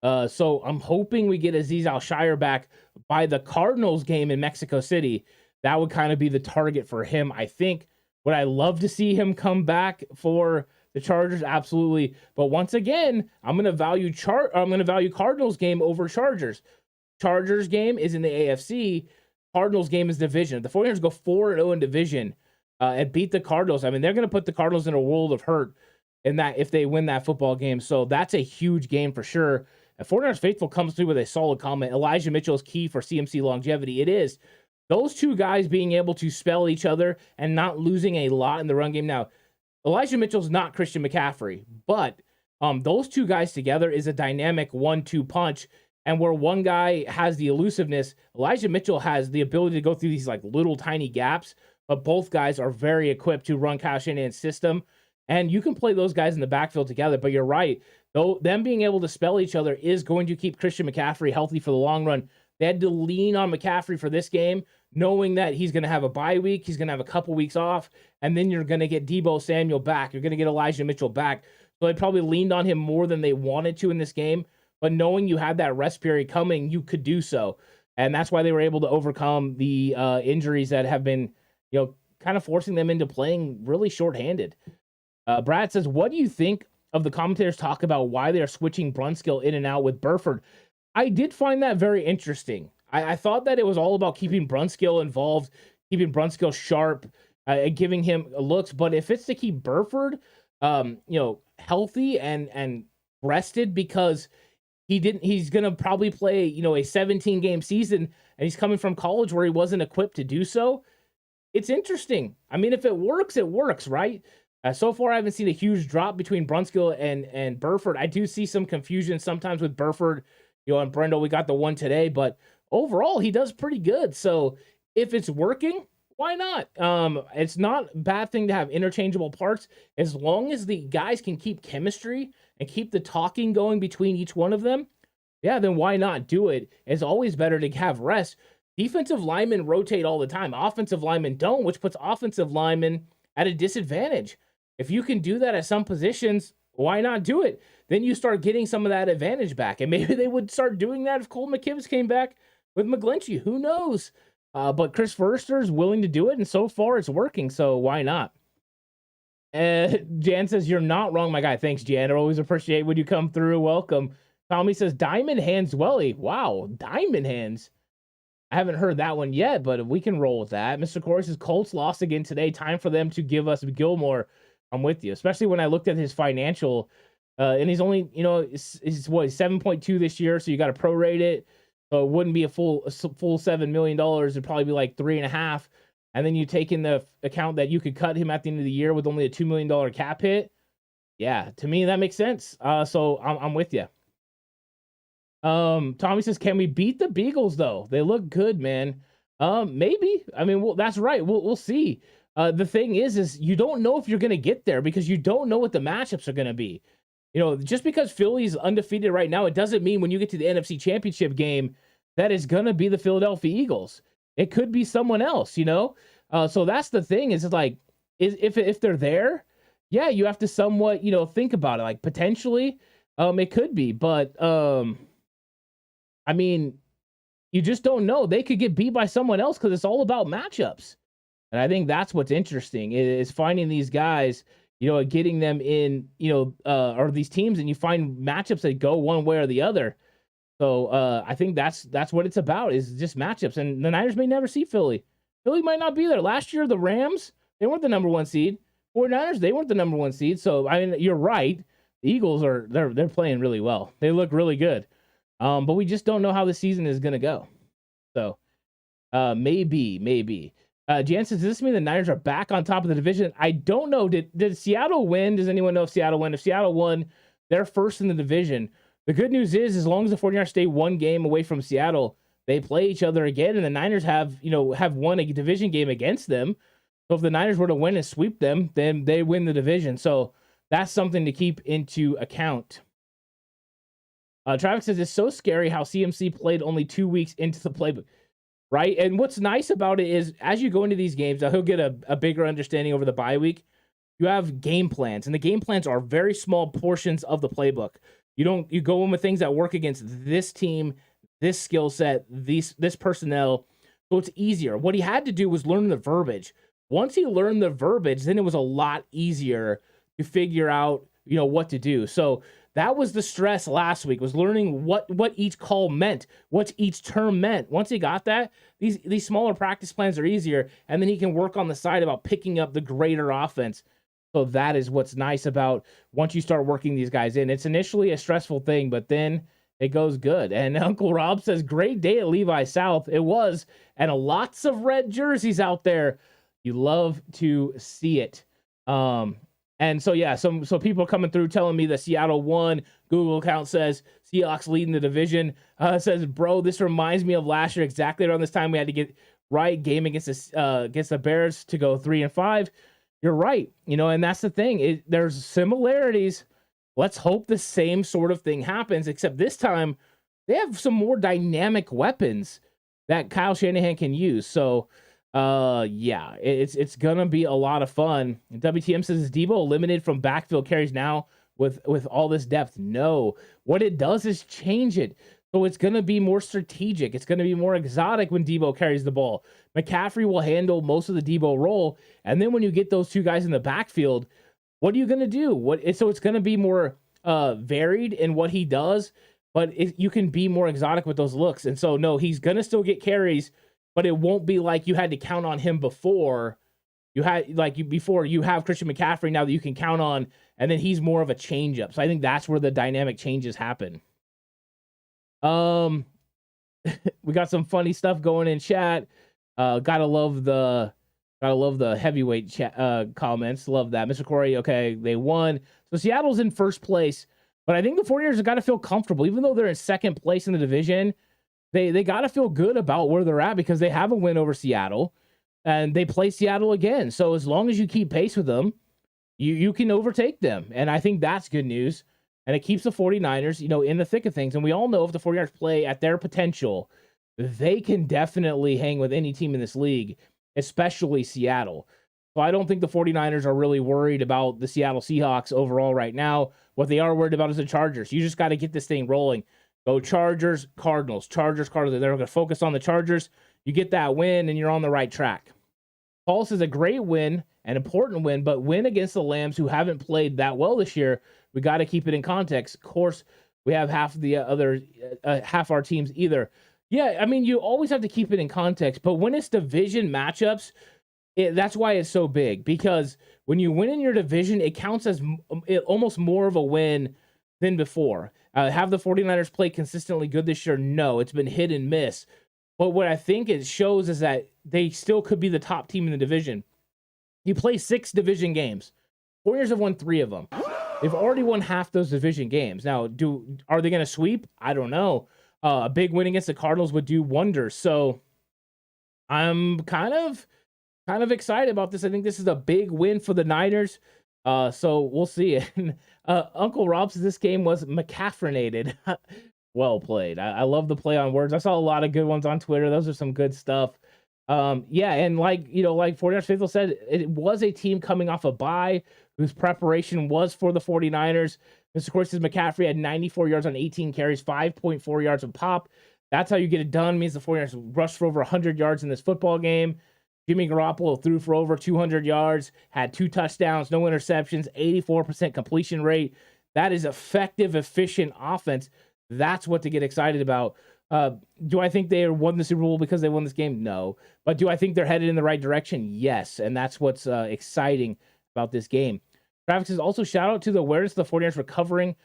So I'm hoping we get Azeez Al-Shire back by the Cardinals game in Mexico City. That would kind of be the target for him, I think. Would I love to see him come back for the Chargers? Absolutely. But once again, I'm going to value Cardinals game over Chargers. Chargers game is in the AFC. Cardinals game is division. If the 49ers go 4-0 in division and beat the Cardinals, I mean, they're going to put the Cardinals in a world of hurt in that if they win that football game. So that's a huge game for sure. And 49ers Faithful comes through with a solid comment. Elijah Mitchell is key for CMC longevity. It is. Those two guys being able to spell each other and not losing a lot in the run game. Now, Elijah Mitchell's not Christian McCaffrey, but those two guys together is a dynamic 1-2 punch. And where one guy has the elusiveness, Elijah Mitchell has the ability to go through these like little tiny gaps, but both guys are very equipped to run Kyle Shanahan's system. And you can play those guys in the backfield together, but you're right. Though them being able to spell each other is going to keep Christian McCaffrey healthy for the long run. They had to lean on McCaffrey for this game, knowing that he's going to have a bye week, he's going to have a couple weeks off, and then you're going to get Deebo Samuel back. You're going to get Elijah Mitchell back. So they probably leaned on him more than they wanted to in this game. But knowing you had that rest period coming, you could do so. And that's why they were able to overcome the injuries that have been, kind of forcing them into playing really shorthanded. Brad says, what do you think of the commentators talk about why they are switching Brunskill in and out with Burford? I did find that very interesting. I thought that it was all about keeping Brunskill involved, keeping Brunskill sharp, and giving him looks. But if it's to keep Burford, healthy and rested, because he's going to probably play, a 17-game season, and he's coming from college where he wasn't equipped to do so. It's interesting. I mean, if it works, right? So far, I haven't seen a huge drop between Brunskill and Burford. I do see some confusion sometimes with Burford, and Brendel. We got the one today, but overall, he does pretty good. So if it's working, why not? It's not a bad thing to have interchangeable parts as long as the guys can keep chemistry and keep the talking going between each one of them. Yeah, then why not do it? It's always better to have rest. Defensive linemen rotate all the time. Offensive linemen don't, which puts offensive linemen at a disadvantage. If you can do that at some positions, why not do it? Then you start getting some of that advantage back. And maybe they would start doing that if Colt McKivitz came back with McGlinchey. Who knows? But Chris Forrester is willing to do it, and so far it's working, so why not? Jan says, you're not wrong, my guy. Thanks, Jan. I always appreciate when you come through. Welcome. Tommy says, Diamond Hands Welly. Wow, Diamond Hands. I haven't heard that one yet, but we can roll with that. Mr. Corey says, Colts lost again today. Time for them to give us Gilmore. I'm with you, especially when I looked at his financial, and he's only, he's 7.2 this year, so you got to prorate it. So it wouldn't be a full $7 million. It'd probably be like 3.5. And then you take in the account that you could cut him at the end of the year with only a $2 million cap hit. Yeah, to me, that makes sense. So I'm with you. Tommy says, can we beat the Beagles, though? They look good, man. Maybe. I mean, that's right. We'll see. The thing is you don't know if you're going to get there because you don't know what the matchups are going to be. Just because Philly's undefeated right now, it doesn't mean when you get to the NFC Championship game that is going to be the Philadelphia Eagles. It could be someone else, So that's the thing is like, if they're there, yeah, you have to somewhat, think about it. Like potentially, it could be, but I mean, you just don't know. They could get beat by someone else because it's all about matchups. And I think that's what's interesting is finding these guys, getting them in, or these teams, and you find matchups that go one way or the other. So I think that's what it's about, is just matchups. And the Niners may never see Philly. Philly might not be there. Last year, the Rams, they weren't the number 1 seed. 49ers, they weren't the number 1 seed. So I mean, you're right. The Eagles they're playing really well. They look really good. But we just don't know how the season is going to go. So maybe. Jan says, does this mean the Niners are back on top of the division? I don't know. Did Seattle win? Does anyone know if Seattle won? If Seattle won, they're first in the division. The good news is, as long as the 49ers stay one game away from Seattle, they play each other again, and the Niners have won a division game against them. So if the Niners were to win and sweep them, then they win the division. So that's something to keep into account. Travis says, it's so scary how CMC played only 2 weeks into the playbook. Right. And what's nice about it is, as you go into these games, he'll get a bigger understanding over the bye week. You have game plans, and the game plans are very small portions of the playbook. You go in with things that work against this team, this skill set, this personnel. So it's easier. What he had to do was learn the verbiage. Once he learned the verbiage, then it was a lot easier to figure out, what to do. So that was the stress last week, was learning what each call meant, what each term meant. Once he got that, these smaller practice plans are easier, and then he can work on the side about picking up the greater offense. So that is what's nice about once you start working these guys in. It's initially a stressful thing, but then it goes good. And Uncle Rob says, great day at Levi South. It was, and lots of red jerseys out there. You love to see it. And so, yeah, so people are coming through telling me that Seattle won. Google account says Seahawks leading the division. Says, bro, this reminds me of last year. Exactly around this time we had to get right game against the Bears to go 3-5. You're right. And that's the thing. There's similarities. Let's hope the same sort of thing happens, except this time they have some more dynamic weapons that Kyle Shanahan can use. So, yeah, it's gonna be a lot of fun. WTM says, is Debo eliminated from backfield carries now with all this depth? No. What it does is change it. So it's gonna be more strategic. It's gonna be more exotic when Debo carries the ball. McCaffrey will handle most of the Debo role, and then when you get those two guys in the backfield, what are you gonna do? So it's gonna be more varied in what he does, but you can be more exotic with those looks. And so no, he's gonna still get carries, but it won't be like you had to count on him before. You have Christian McCaffrey now that you can count on, and then he's more of a change-up. So I think that's where the dynamic changes happen. We got some funny stuff going in chat. Gotta love the heavyweight chat comments. Love that. Mr. Corey, okay, they won. So Seattle's in first place, but I think the 49ers have got to feel comfortable. Even though they're in second place in the division, they got to feel good about where they're at because they have a win over Seattle, and they play Seattle again. So as long as you keep pace with them, you can overtake them. And I think that's good news. And it keeps the 49ers, in the thick of things. And we all know if the 49ers play at their potential, they can definitely hang with any team in this league, especially Seattle. So I don't think the 49ers are really worried about the Seattle Seahawks overall right now. What they are worried about is the Chargers. You just got to get this thing rolling. Go Chargers, Cardinals. Chargers, Cardinals. They're going to focus on the Chargers. You get that win, and you're on the right track. Pulse is a great win, an important win, but win against the Lambs, who haven't played that well this year. We got to keep it in context. Of course, we have half our teams either. Yeah, I mean, you always have to keep it in context, but when it's division matchups, that's why it's so big, because when you win in your division, it counts as almost more of a win than before. Have the 49ers play consistently good this year? No, it's been hit and miss. But what I think it shows is that they still could be the top team in the division. You play 6 division games. Warriors have won 3 of them. They've already won half those division games. Now, are they going to sweep? I don't know. A big win against the Cardinals would do wonders. So I'm kind of excited about this. I think this is a big win for the Niners. So we'll see. And Uncle Rob says this game was McCaffreynated. Well played. I love the play on words. I saw a lot of good ones on Twitter. Those are some good stuff. Yeah, and like 49ers Faithful said, it was a team coming off a bye whose preparation was for the 49ers. Mr. Corey says McCaffrey had 94 yards on 18 carries, 5.4 yards of pop. That's how you get it done. Means the 49ers rushed for over 100 yards in this football game. Jimmy Garoppolo threw for over 200 yards, had 2 touchdowns, no interceptions, 84% completion rate. That is effective, efficient offense. That's what to get excited about. Do I think they won the Super Bowl because they won this game? No. But do I think they're headed in the right direction? Yes. And that's what's exciting about this game. Travis says also shout out to the awareness of the 49ers recovering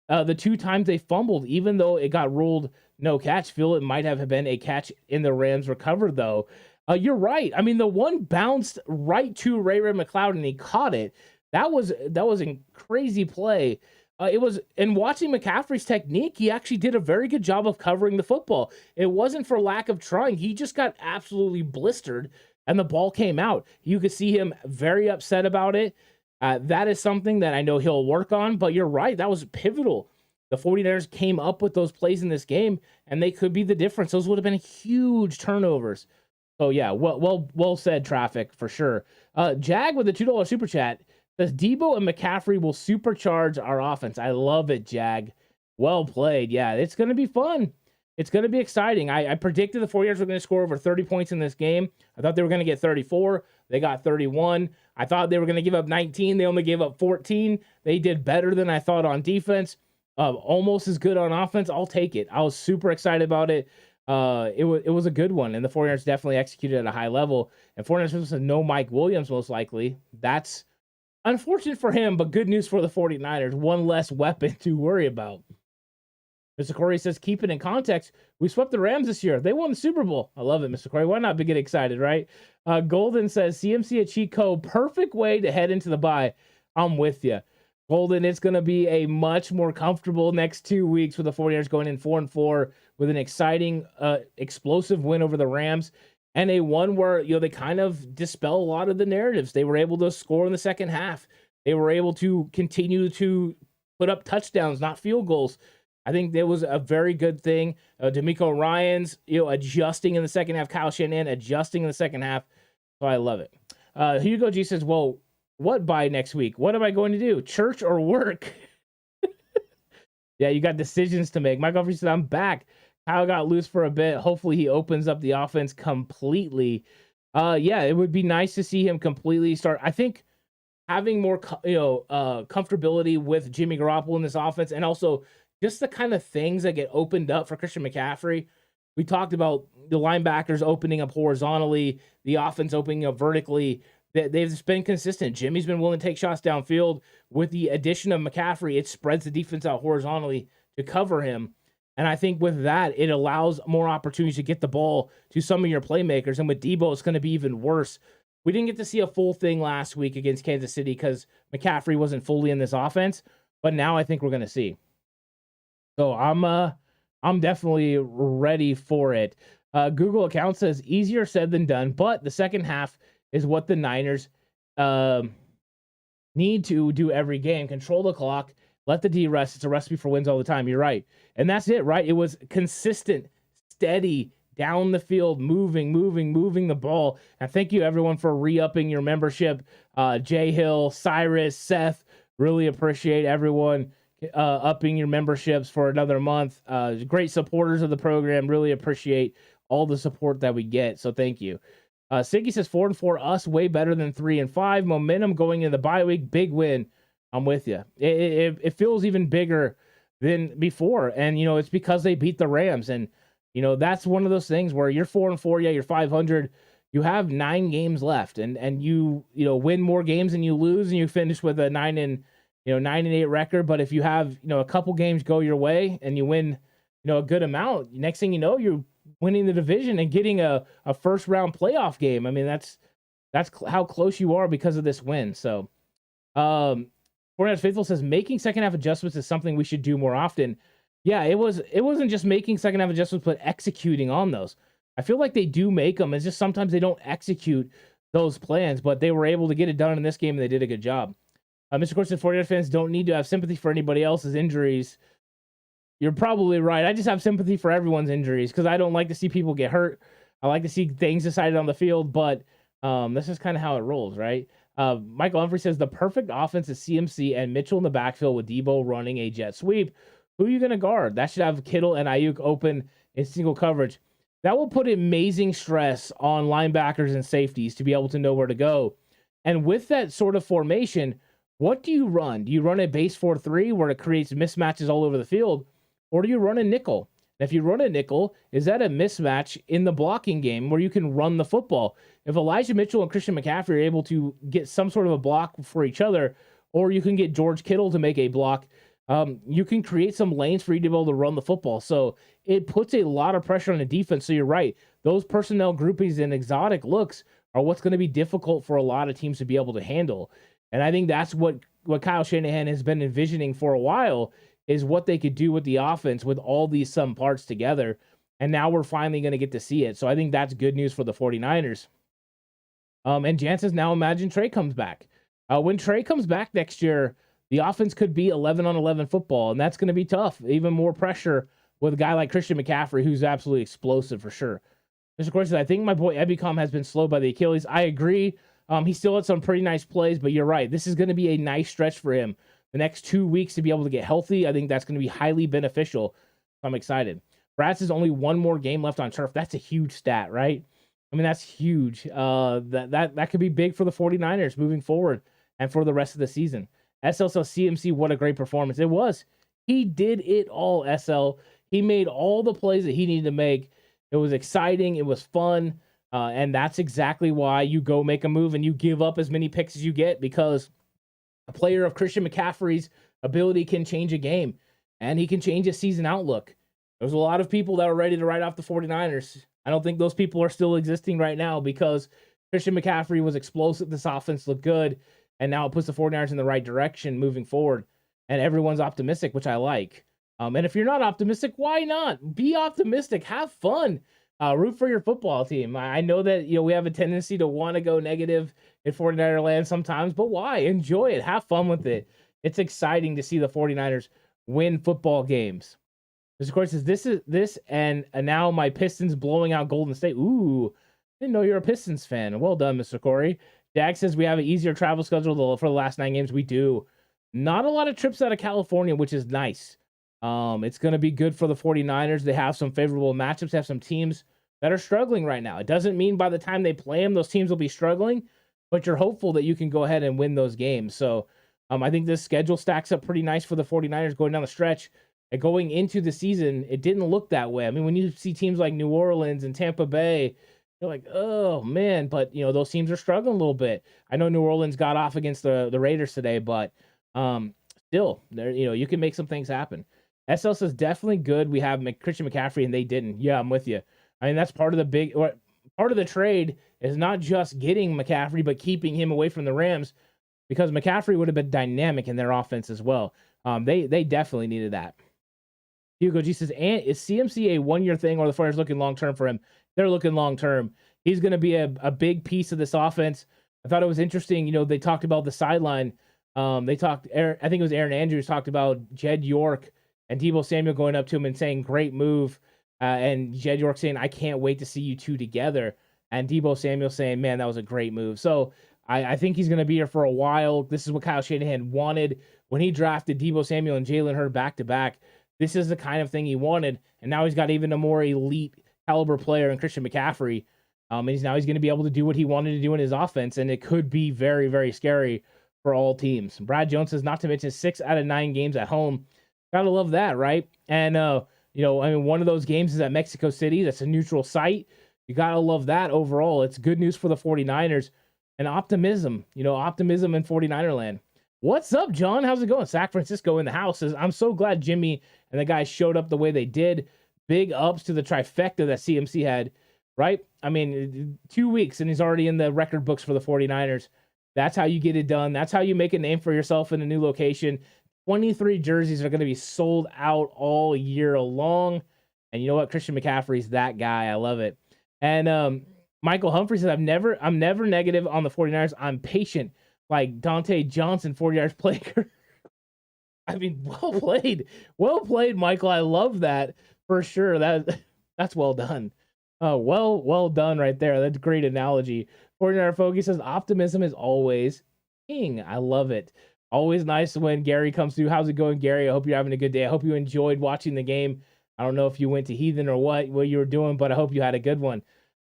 the 2 times they fumbled, even though it got ruled no catch. Feel it might have been a catch in the Rams recovered, though. You're right. I mean, the one bounced right to Ray McCloud and he caught it. That was a crazy play. It was, in watching McCaffrey's technique, he actually did a very good job of covering the football. It wasn't for lack of trying. He just got absolutely blistered and the ball came out. You could see him very upset about it. That is something that I know he'll work on, but you're right. That was pivotal. The 49ers came up with those plays in this game and they could be the difference. Those would have been huge turnovers. So yeah, well said, Traffic, for sure. Jag with a $2 super chat says Debo and McCaffrey will supercharge our offense. I love it, Jag. Well played. Yeah, it's going to be fun. It's going to be exciting. I predicted the 49ers were going to score over 30 points in this game. I thought they were going to get 34. They got 31. I thought they were going to give up 19. They only gave up 14. They did better than I thought on defense. Almost as good on offense. I'll take it. I was super excited about it. It was a good one, and the 49ers definitely executed at a high level. And 49ers said no Mike Williams, most likely. That's unfortunate for him, but good news for the 49ers. One less weapon to worry about. Mr. Corey says, keep it in context. We swept the Rams this year. They won the Super Bowl. I love it, Mr. Corey. Why not get excited, right? Golden says, CMC a cheat code. Perfect way to head into the bye. I'm with you. Golden, it's going to be a much more comfortable next 2 weeks with the 49ers going in 4-4 with an exciting, explosive win over the Rams, and a one where, they kind of dispel a lot of the narratives. They were able to score in the second half. They were able to continue to put up touchdowns, not field goals. I think that was a very good thing. D'Amico Ryans, adjusting in the second half. Kyle Shanahan adjusting in the second half. So I love it. Hugo G says, well, what by next week? What am I going to do? Church or work? Yeah, you got decisions to make. Michael Humphrey said, I'm back. Kyle got loose for a bit. Hopefully he opens up the offense completely. Yeah, it would be nice to see him completely start. I think having more, comfortability with Jimmy Garoppolo in this offense, and also just the kind of things that get opened up for Christian McCaffrey. We talked about the linebackers opening up horizontally, the offense opening up vertically. They've just been consistent. Jimmy's been willing to take shots downfield. With the addition of McCaffrey, it spreads the defense out horizontally to cover him. And I think with that, it allows more opportunities to get the ball to some of your playmakers. And with Debo, it's going to be even worse. We didn't get to see a full thing last week against Kansas City because McCaffrey wasn't fully in this offense. But now I think we're going to see. So I'm definitely ready for it. Google account says easier said than done, but the second half is what the Niners need to do every game. Control the clock, let the D rest. It's a recipe for wins all the time. You're right. And that's it, right? It was consistent, steady, down the field, moving the ball. And thank you, everyone, for re-upping your membership. Jay Hill, Cyrus, Seth, really appreciate everyone upping your memberships for another month. Great supporters of the program. Really appreciate all the support that we get. So thank you. Siggy says 4-4, us way better than 3-5. Momentum going into the bye week. Big win. I'm with you. It feels even bigger than before. And, it's because they beat the Rams. And, that's one of those things where you're 4-4. Yeah, you're 500. You have 9 games left and you win more games than you lose, and you finish with a 9-8 record. But if you have, a couple games go your way and you win, a good amount, next thing you know, you're winning the division and getting a first round playoff game. I mean, that's how close you are because of this win. So, 49ers Faithful says making second half adjustments is something we should do more often. Yeah, it wasn't just making second half adjustments, but executing on those. I feel like they do make them. It's just sometimes they don't execute those plans, but they were able to get it done in this game and they did a good job. Mr. Corson, 49ers fans don't need to have sympathy for anybody else's injuries. You're probably right. I just have sympathy for everyone's injuries because I don't like to see people get hurt. I like to see things decided on the field, but this is kind of how it rolls, right? Michael Humphrey says the perfect offense is CMC and Mitchell in the backfield with Debo running a jet sweep. Who are you going to guard? That should have Kittle and Ayuk open in single coverage. That will put amazing stress on linebackers and safeties to be able to know where to go. And with that sort of formation, what do you run? Do you run a base 4-3 where it creates mismatches all over the field? Or do you run a nickel? And if you run a nickel, is that a mismatch in the blocking game where you can run the football? If Elijah Mitchell and Christian McCaffrey are able to get some sort of a block for each other, or you can get George Kittle to make a block, you can create some lanes for you to be able to run the football. So it puts a lot of pressure on the defense. So you're right. Those personnel groupings and exotic looks are what's going to be difficult for a lot of teams to be able to handle. And I think that's what Kyle Shanahan has been envisioning for a while, is what they could do with the offense with all these some parts together. And now we're finally going to get to see it. So I think that's good news for the 49ers. And Jan says, now imagine Trey comes back. When Trey comes back next year, the offense could be 11-on-11 football, and that's going to be tough. Even more pressure with a guy like Christian McCaffrey, who's absolutely explosive for sure. Mr. Corey says, I think my boy Ebicom has been slowed by the Achilles. I agree. He still had some pretty nice plays, but you're right. This is going to be a nice stretch for him. The next 2 weeks to be able to get healthy, I think that's going to be highly beneficial. I'm excited. Brad says only one more game left on turf. That's a huge stat, right? I mean, that's huge. That could be big for the 49ers moving forward and for the rest of the season. SL says, CMC, what a great performance. It was. He did it all, SL. He made all the plays that he needed to make. It was exciting. It was fun. And that's exactly why you go make a move and you give up as many picks as you get, because a player of Christian McCaffrey's ability can change a game, and he can change a season outlook. There's a lot of people that are ready to write off the 49ers. I don't think those people are still existing right now, because Christian McCaffrey was explosive. This offense looked good, and now it puts the 49ers in the right direction moving forward, and everyone's optimistic, which I like. And if you're not optimistic, why not? Be optimistic. Have fun. Root for your football team. I know that we have a tendency to want to go negative in 49er land sometimes, but why? Enjoy it. Have fun with it. It's exciting to see the 49ers win football games. Of course, this and now my Pistons blowing out Golden State. Ooh, didn't know you're a Pistons fan. Well done, Mr. Corey. Jack says we have an easier travel schedule for the last 9 games. We do. Not a lot of trips out of California, which is nice. It's going to be good for the 49ers. They have some favorable matchups. They have some teams that are struggling right now. It doesn't mean by the time they play them, those teams will be struggling, but you're hopeful that you can go ahead and win those games. So I think this schedule stacks up pretty nice for the 49ers going down the stretch. And going into the season, it didn't look that way. I mean, when you see teams like New Orleans and Tampa Bay, you're like, oh, man. But, those teams are struggling a little bit. I know New Orleans got off against the Raiders today, but still, you can make some things happen. SL says definitely good. We have Christian McCaffrey, and they didn't. Yeah, I'm with you. I mean, that's part of the trade is not just getting McCaffrey, but keeping him away from the Rams, because McCaffrey would have been dynamic in their offense as well. They definitely needed that. Hugo G says, and is CMC a 1-year thing, or the 49ers looking long-term for him? They're looking long-term. He's going to be a big piece of this offense. I thought it was interesting. They talked about the sideline. I think it was Aaron Andrews talked about Jed York and Deebo Samuel going up to him and saying, great move. And Jed York saying, I can't wait to see you two together. And Deebo Samuel saying, man, that was a great move. So I think he's going to be here for a while. This is what Kyle Shanahan wanted when he drafted Deebo Samuel and Jalen Hurd back-to-back. This is the kind of thing he wanted. And now he's got even a more elite caliber player in Christian McCaffrey. And he's going to be able to do what he wanted to do in his offense. And it could be very, very scary for all teams. Brad Jones says, not to mention 6 out of 9 games at home. Gotta love that, right? And, one of those games is at Mexico City. That's a neutral site. You gotta love that overall. It's good news for the 49ers and optimism, optimism in 49er land. What's up, John? How's it going? San Francisco in the house says, I'm so glad Jimmy and the guys showed up the way they did. Big ups to the trifecta that CMC had, right? I mean, 2 weeks and he's already in the record books for the 49ers. That's how you get it done. That's how you make a name for yourself in a new location. 23 jerseys are going to be sold out all year long. And you know what? Christian McCaffrey's that guy. I love it. And Michael Humphrey says, I'm never negative on the 49ers. I'm patient. Like Dante Johnson, 40 play. I mean, well played. Well played, Michael. I love that for sure. That's well done. Well done right there. That's a great analogy. 49er Fogey says, optimism is always king. I love it. Always nice when Gary comes through. How's it going, Gary? I hope you're having a good day. I hope you enjoyed watching the game. I don't know if you went to Heathen or what you were doing, but I hope you had a good one.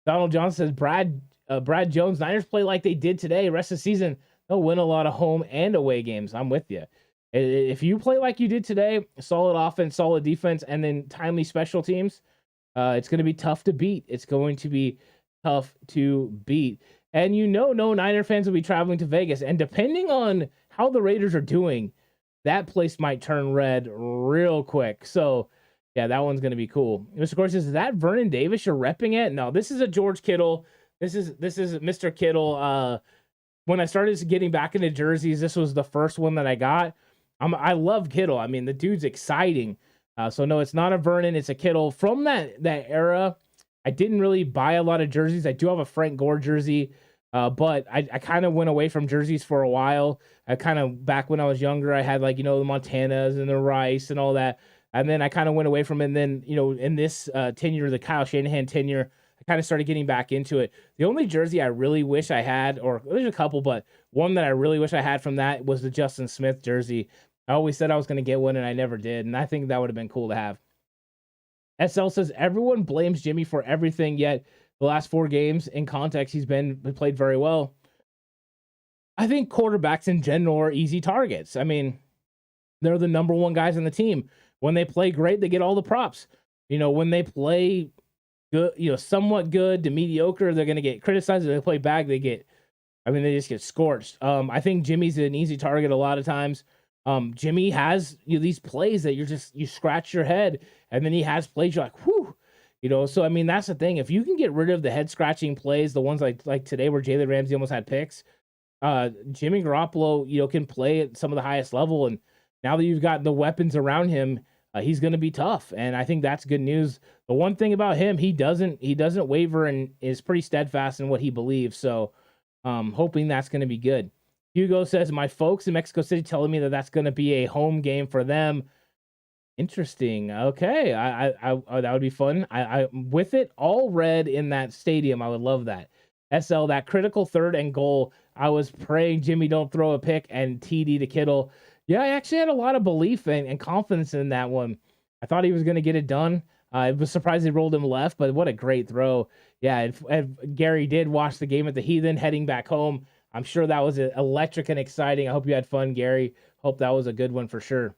Donald Johnson says, Brad Jones, Niners play like they did today. Rest of the season, they'll win a lot of home and away games. I'm with you. If you play like you did today, solid offense, solid defense, and then timely special teams, it's going to be tough to beat. It's going to be tough to beat. And no Niner fans will be traveling to Vegas. And depending on how the Raiders are doing, that place might turn red real quick. So, yeah, that one's going to be cool. Mr. Corey says, is that Vernon Davis you're repping it? No, this is a George Kittle. This is Mr. Kittle. When I started getting back into jerseys, this was the first one that I got. I love Kittle. I mean, the dude's exciting. So no, it's not a Vernon, it's a Kittle. From that era, I didn't really buy a lot of jerseys. I do have a Frank Gore jersey, but I kind of went away from jerseys for a while. I kind of, back when I was younger, I had the Montanas and the Rice and all that. And then I kind of went away from it. And then, in this tenure, the Kyle Shanahan tenure, I kind of started getting back into it. The only jersey I really wish I had, or there's a couple, but one that I really wish I had from that was the Justin Smith jersey. I always said I was going to get one, and I never did. And I think that would have been cool to have. SL says, everyone blames Jimmy for everything, yet the last 4 games, in context, he played very well. I think quarterbacks in general are easy targets. I mean, they're the number one guys on the team. When they play great, they get all the props. When they play good, somewhat good to mediocre, they're going to get criticized. If they play bad, they just get scorched. I think Jimmy's an easy target a lot of times. Jimmy has these plays that you scratch your head, and then he has plays you're like, whew, so I mean, that's the thing. If you can get rid of the head scratching plays, the ones like today where Jalen Ramsey almost had picks, Jimmy Garoppolo, can play at some of the highest level. And now that you've got the weapons around him, he's going to be tough. And I think that's good news. The one thing about him, he doesn't waver and is pretty steadfast in what he believes. So, hoping that's going to be good. Hugo says, my folks in Mexico City telling me that that's going to be a home game for them. Interesting. Okay. I that would be fun. I with it all red in that stadium. I would love that. SL, that critical 3rd and goal. I was praying Jimmy don't throw a pick and TD to Kittle. Yeah, I actually had a lot of belief and confidence in that one. I thought he was going to get it done. I was surprised they rolled him left, but what a great throw. Yeah, and Gary did watch the game at the Heathen heading back home. I'm sure that was electric and exciting. I hope you had fun, Gary. Hope that was a good one for sure.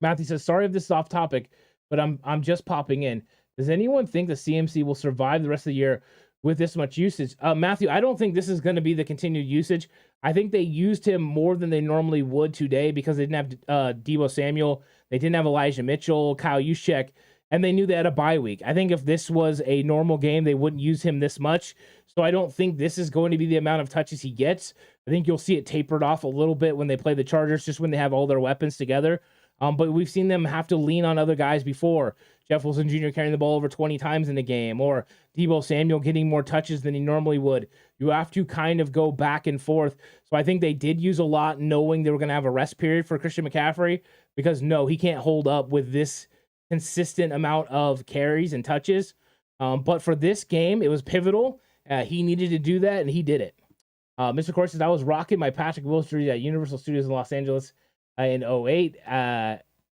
Matthew says, sorry if this is off topic, but I'm just popping in. Does anyone think the CMC will survive the rest of the year with this much usage? Matthew, I don't think this is going to be the continued usage. I think they used him more than they normally would today because they didn't have Deebo Samuel. They didn't have Elijah Mitchell, Kyle Juszczyk, and they knew they had a bye week. I think if this was a normal game, they wouldn't use him this much. So I don't think this is going to be the amount of touches he gets. I think you'll see it tapered off a little bit when they play the Chargers, just when they have all their weapons together. But we've seen them have to lean on other guys before. Jeff Wilson Jr. carrying the ball over 20 times in the game, or Deebo Samuel getting more touches than he normally would. You have to kind of go back and forth. So I think they did use a lot knowing they were going to have a rest period for Christian McCaffrey because, no, he can't hold up with this consistent amount of carries and touches. But for this game, it was pivotal. He needed to do that, and he did it. Mr. Corey says, I was rocking my Patrick Willis jersey at Universal Studios in Los Angeles in 08.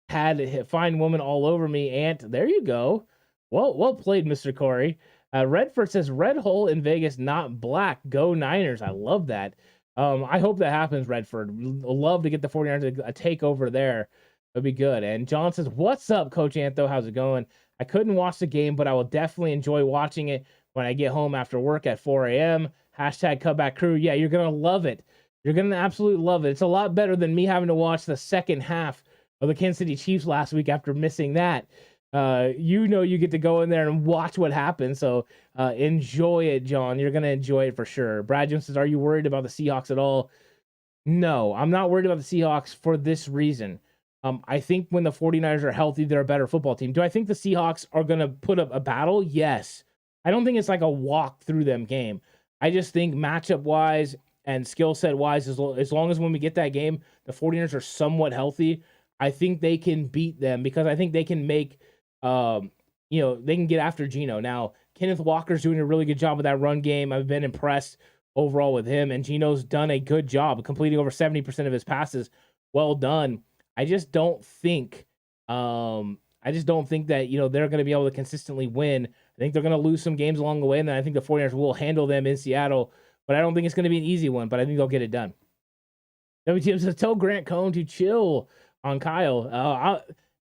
Had a fine woman all over me. And there you go. Well played, Mr. Corey. Redford says, red hole in Vegas, not black. Go Niners. I love that. I hope that happens, Redford. Love to get the 49ers a takeover there. It'll be good. And John says, what's up, Coach Antho? How's it going? I couldn't watch the game, but I will definitely enjoy watching it when I get home after work at 4 a.m. Hashtag Cutback Crew. Yeah, you're going to love it. You're going to absolutely love it. It's a lot better than me having to watch the second half of the Kansas City Chiefs last week after missing that. You get to go in there and watch what happens. So enjoy it, John. You're going to enjoy it for sure. Brad Jones says, are you worried about the Seahawks at all? No, I'm not worried about the Seahawks for this reason. I think when the 49ers are healthy, they're a better football team. Do I think the Seahawks are going to put up a battle? Yes. I don't think it's like a walk through them game. I just think matchup-wise and skill set-wise, as long as when we get that game, the 49ers are somewhat healthy, I think they can beat them because I think they can make, they can get after Geno. Now, Kenneth Walker's doing a really good job with that run game. I've been impressed overall with him, and Geno's done a good job completing over 70% of his passes. Well done. I just don't think, I I just don't think that, they're going to be able to consistently win. I think they're going to lose some games along the way, and then I think the 49ers will handle them in Seattle, but I don't think it's going to be an easy one, but I think they'll get it done. WTM says, tell Grant Cohn to chill on Kyle.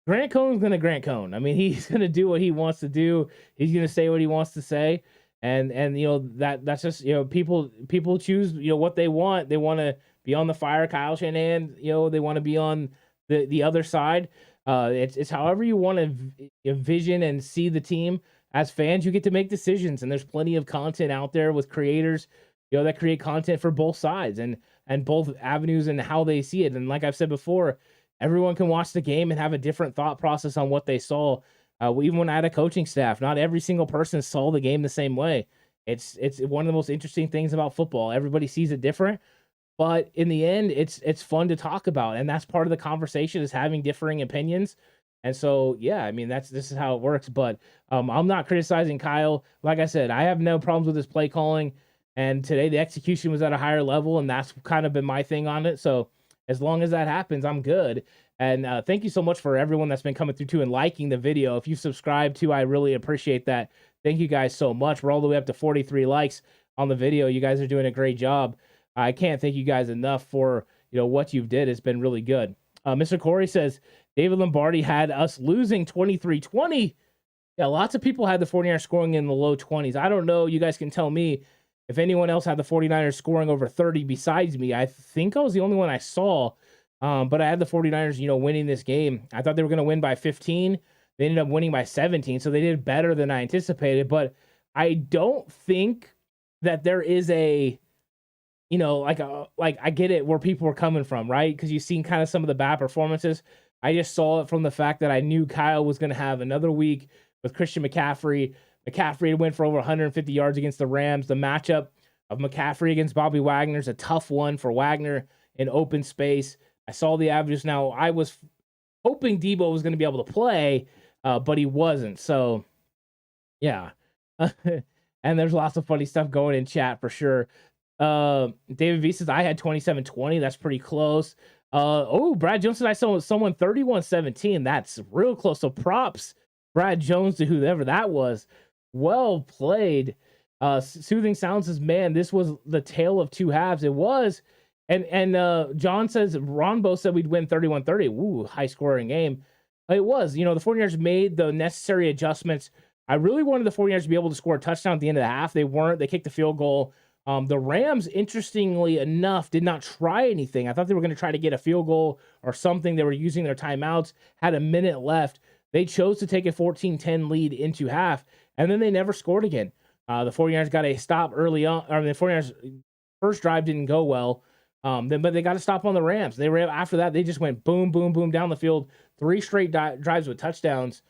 Grant Cohn's going to Grant Cohn. I mean, he's going to do what he wants to do. He's going to say what he wants to say. And that's just, people choose, what they want. They want to be on the fire, Kyle Shanahan, they want to be on the other side. It's however you want to envision and see the team. As fans, you get to make decisions, and there's plenty of content out there with creators, that create content for both sides and both avenues and how they see it. And like I've said before, everyone can watch the game and have a different thought process on what they saw. Even when I had a coaching staff, not every single person saw the game the same way. It's one of the most interesting things about football. Everybody sees it different, but in the end, it's fun to talk about, and that's part of the conversation, is having differing opinions. And so, yeah, I mean, this is how it works. But I'm not criticizing Kyle. Like I said, I have no problems with his play calling. And today the execution was at a higher level, and that's kind of been my thing on it. So as long as that happens, I'm good. And thank you so much for everyone that's been coming through too and liking the video. If you've subscribed too, I really appreciate that. Thank you guys so much. We're all the way up to 43 likes on the video. You guys are doing a great job. I can't thank you guys enough for what you've did. It's been really good. Mr. Corey says, David Lombardi had us losing 23-20. Yeah, lots of people had the 49ers scoring in the low 20s. I don't know. You guys can tell me if anyone else had the 49ers scoring over 30 besides me. I think I was the only one I saw, but I had the 49ers, winning this game. I thought they were going to win by 15. They ended up winning by 17, so they did better than I anticipated. But I don't think that there is a I get it where people were coming from, right? Because you've seen kind of some of the bad performances. I just saw it from the fact that I knew Kyle was going to have another week with Christian McCaffrey. McCaffrey went for over 150 yards against the Rams. The matchup of McCaffrey against Bobby Wagner is a tough one for Wagner in open space. I saw the averages. Now, I was hoping Debo was going to be able to play, but he wasn't. So, yeah. And there's lots of funny stuff going in chat for sure. David V says, I had 27-20. That's pretty close. Brad Jones said I saw someone 31-17. That's real close. So props, Brad Jones, to whoever that was. Well played. Soothing Sound says, man, this was the tale of two halves. It was. And John says, Ronbo said we'd win 31-30. Ooh, high scoring game. It was. The 49ers made the necessary adjustments. I really wanted the 49ers to be able to score a touchdown at the end of the half. They weren't. They kicked the field goal. The Rams, interestingly enough, did not try anything. I thought they were going to try to get a field goal or something. They were using their timeouts, had a minute left. They chose to take a 14-10 lead into half, and then they never scored again. The 49ers got a stop early on. The 49ers' first drive didn't go well, but they got a stop on the Rams. They were after that. They just went boom, boom, boom down the field, 3 straight drives with touchdowns.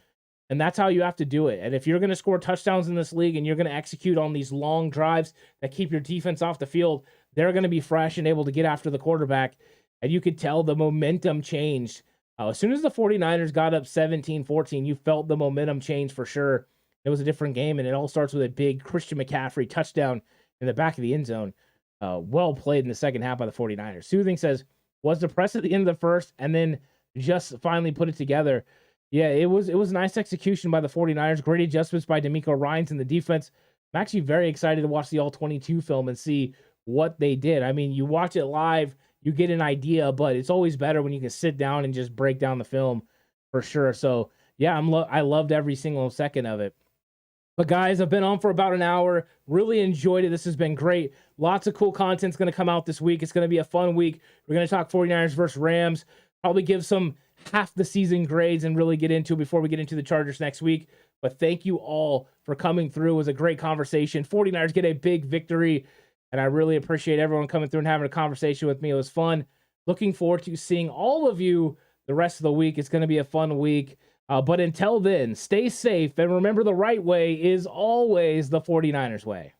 And that's how you have to do it. And if you're going to score touchdowns in this league and you're going to execute on these long drives that keep your defense off the field, they're going to be fresh and able to get after the quarterback. And you could tell the momentum changed. As soon as the 49ers got up 17-14, you felt the momentum change for sure. It was a different game, and it all starts with a big Christian McCaffrey touchdown in the back of the end zone. Well played in the second half by the 49ers. Soothing says, was depressed at the end of the first and then just finally put it together. Yeah, it was nice execution by the 49ers. Great adjustments by D'Amico Ryans in the defense. I'm actually very excited to watch the All-22 film and see what they did. I mean, you watch it live, you get an idea, but it's always better when you can sit down and just break down the film for sure. So, yeah, I loved every single second of it. But, guys, I've been on for about an hour. Really enjoyed it. This has been great. Lots of cool content's going to come out this week. It's going to be a fun week. We're going to talk 49ers versus Rams. Probably give some half the season grades and really get into it before we get into the Chargers next week. But thank you all for coming through. It was a great conversation. 49ers get a big victory, and I really appreciate everyone coming through and having a conversation with me. It was fun. Looking forward to seeing all of you the rest of the week. It's going to be a fun week. But until then, stay safe, and remember the right way is always the 49ers way.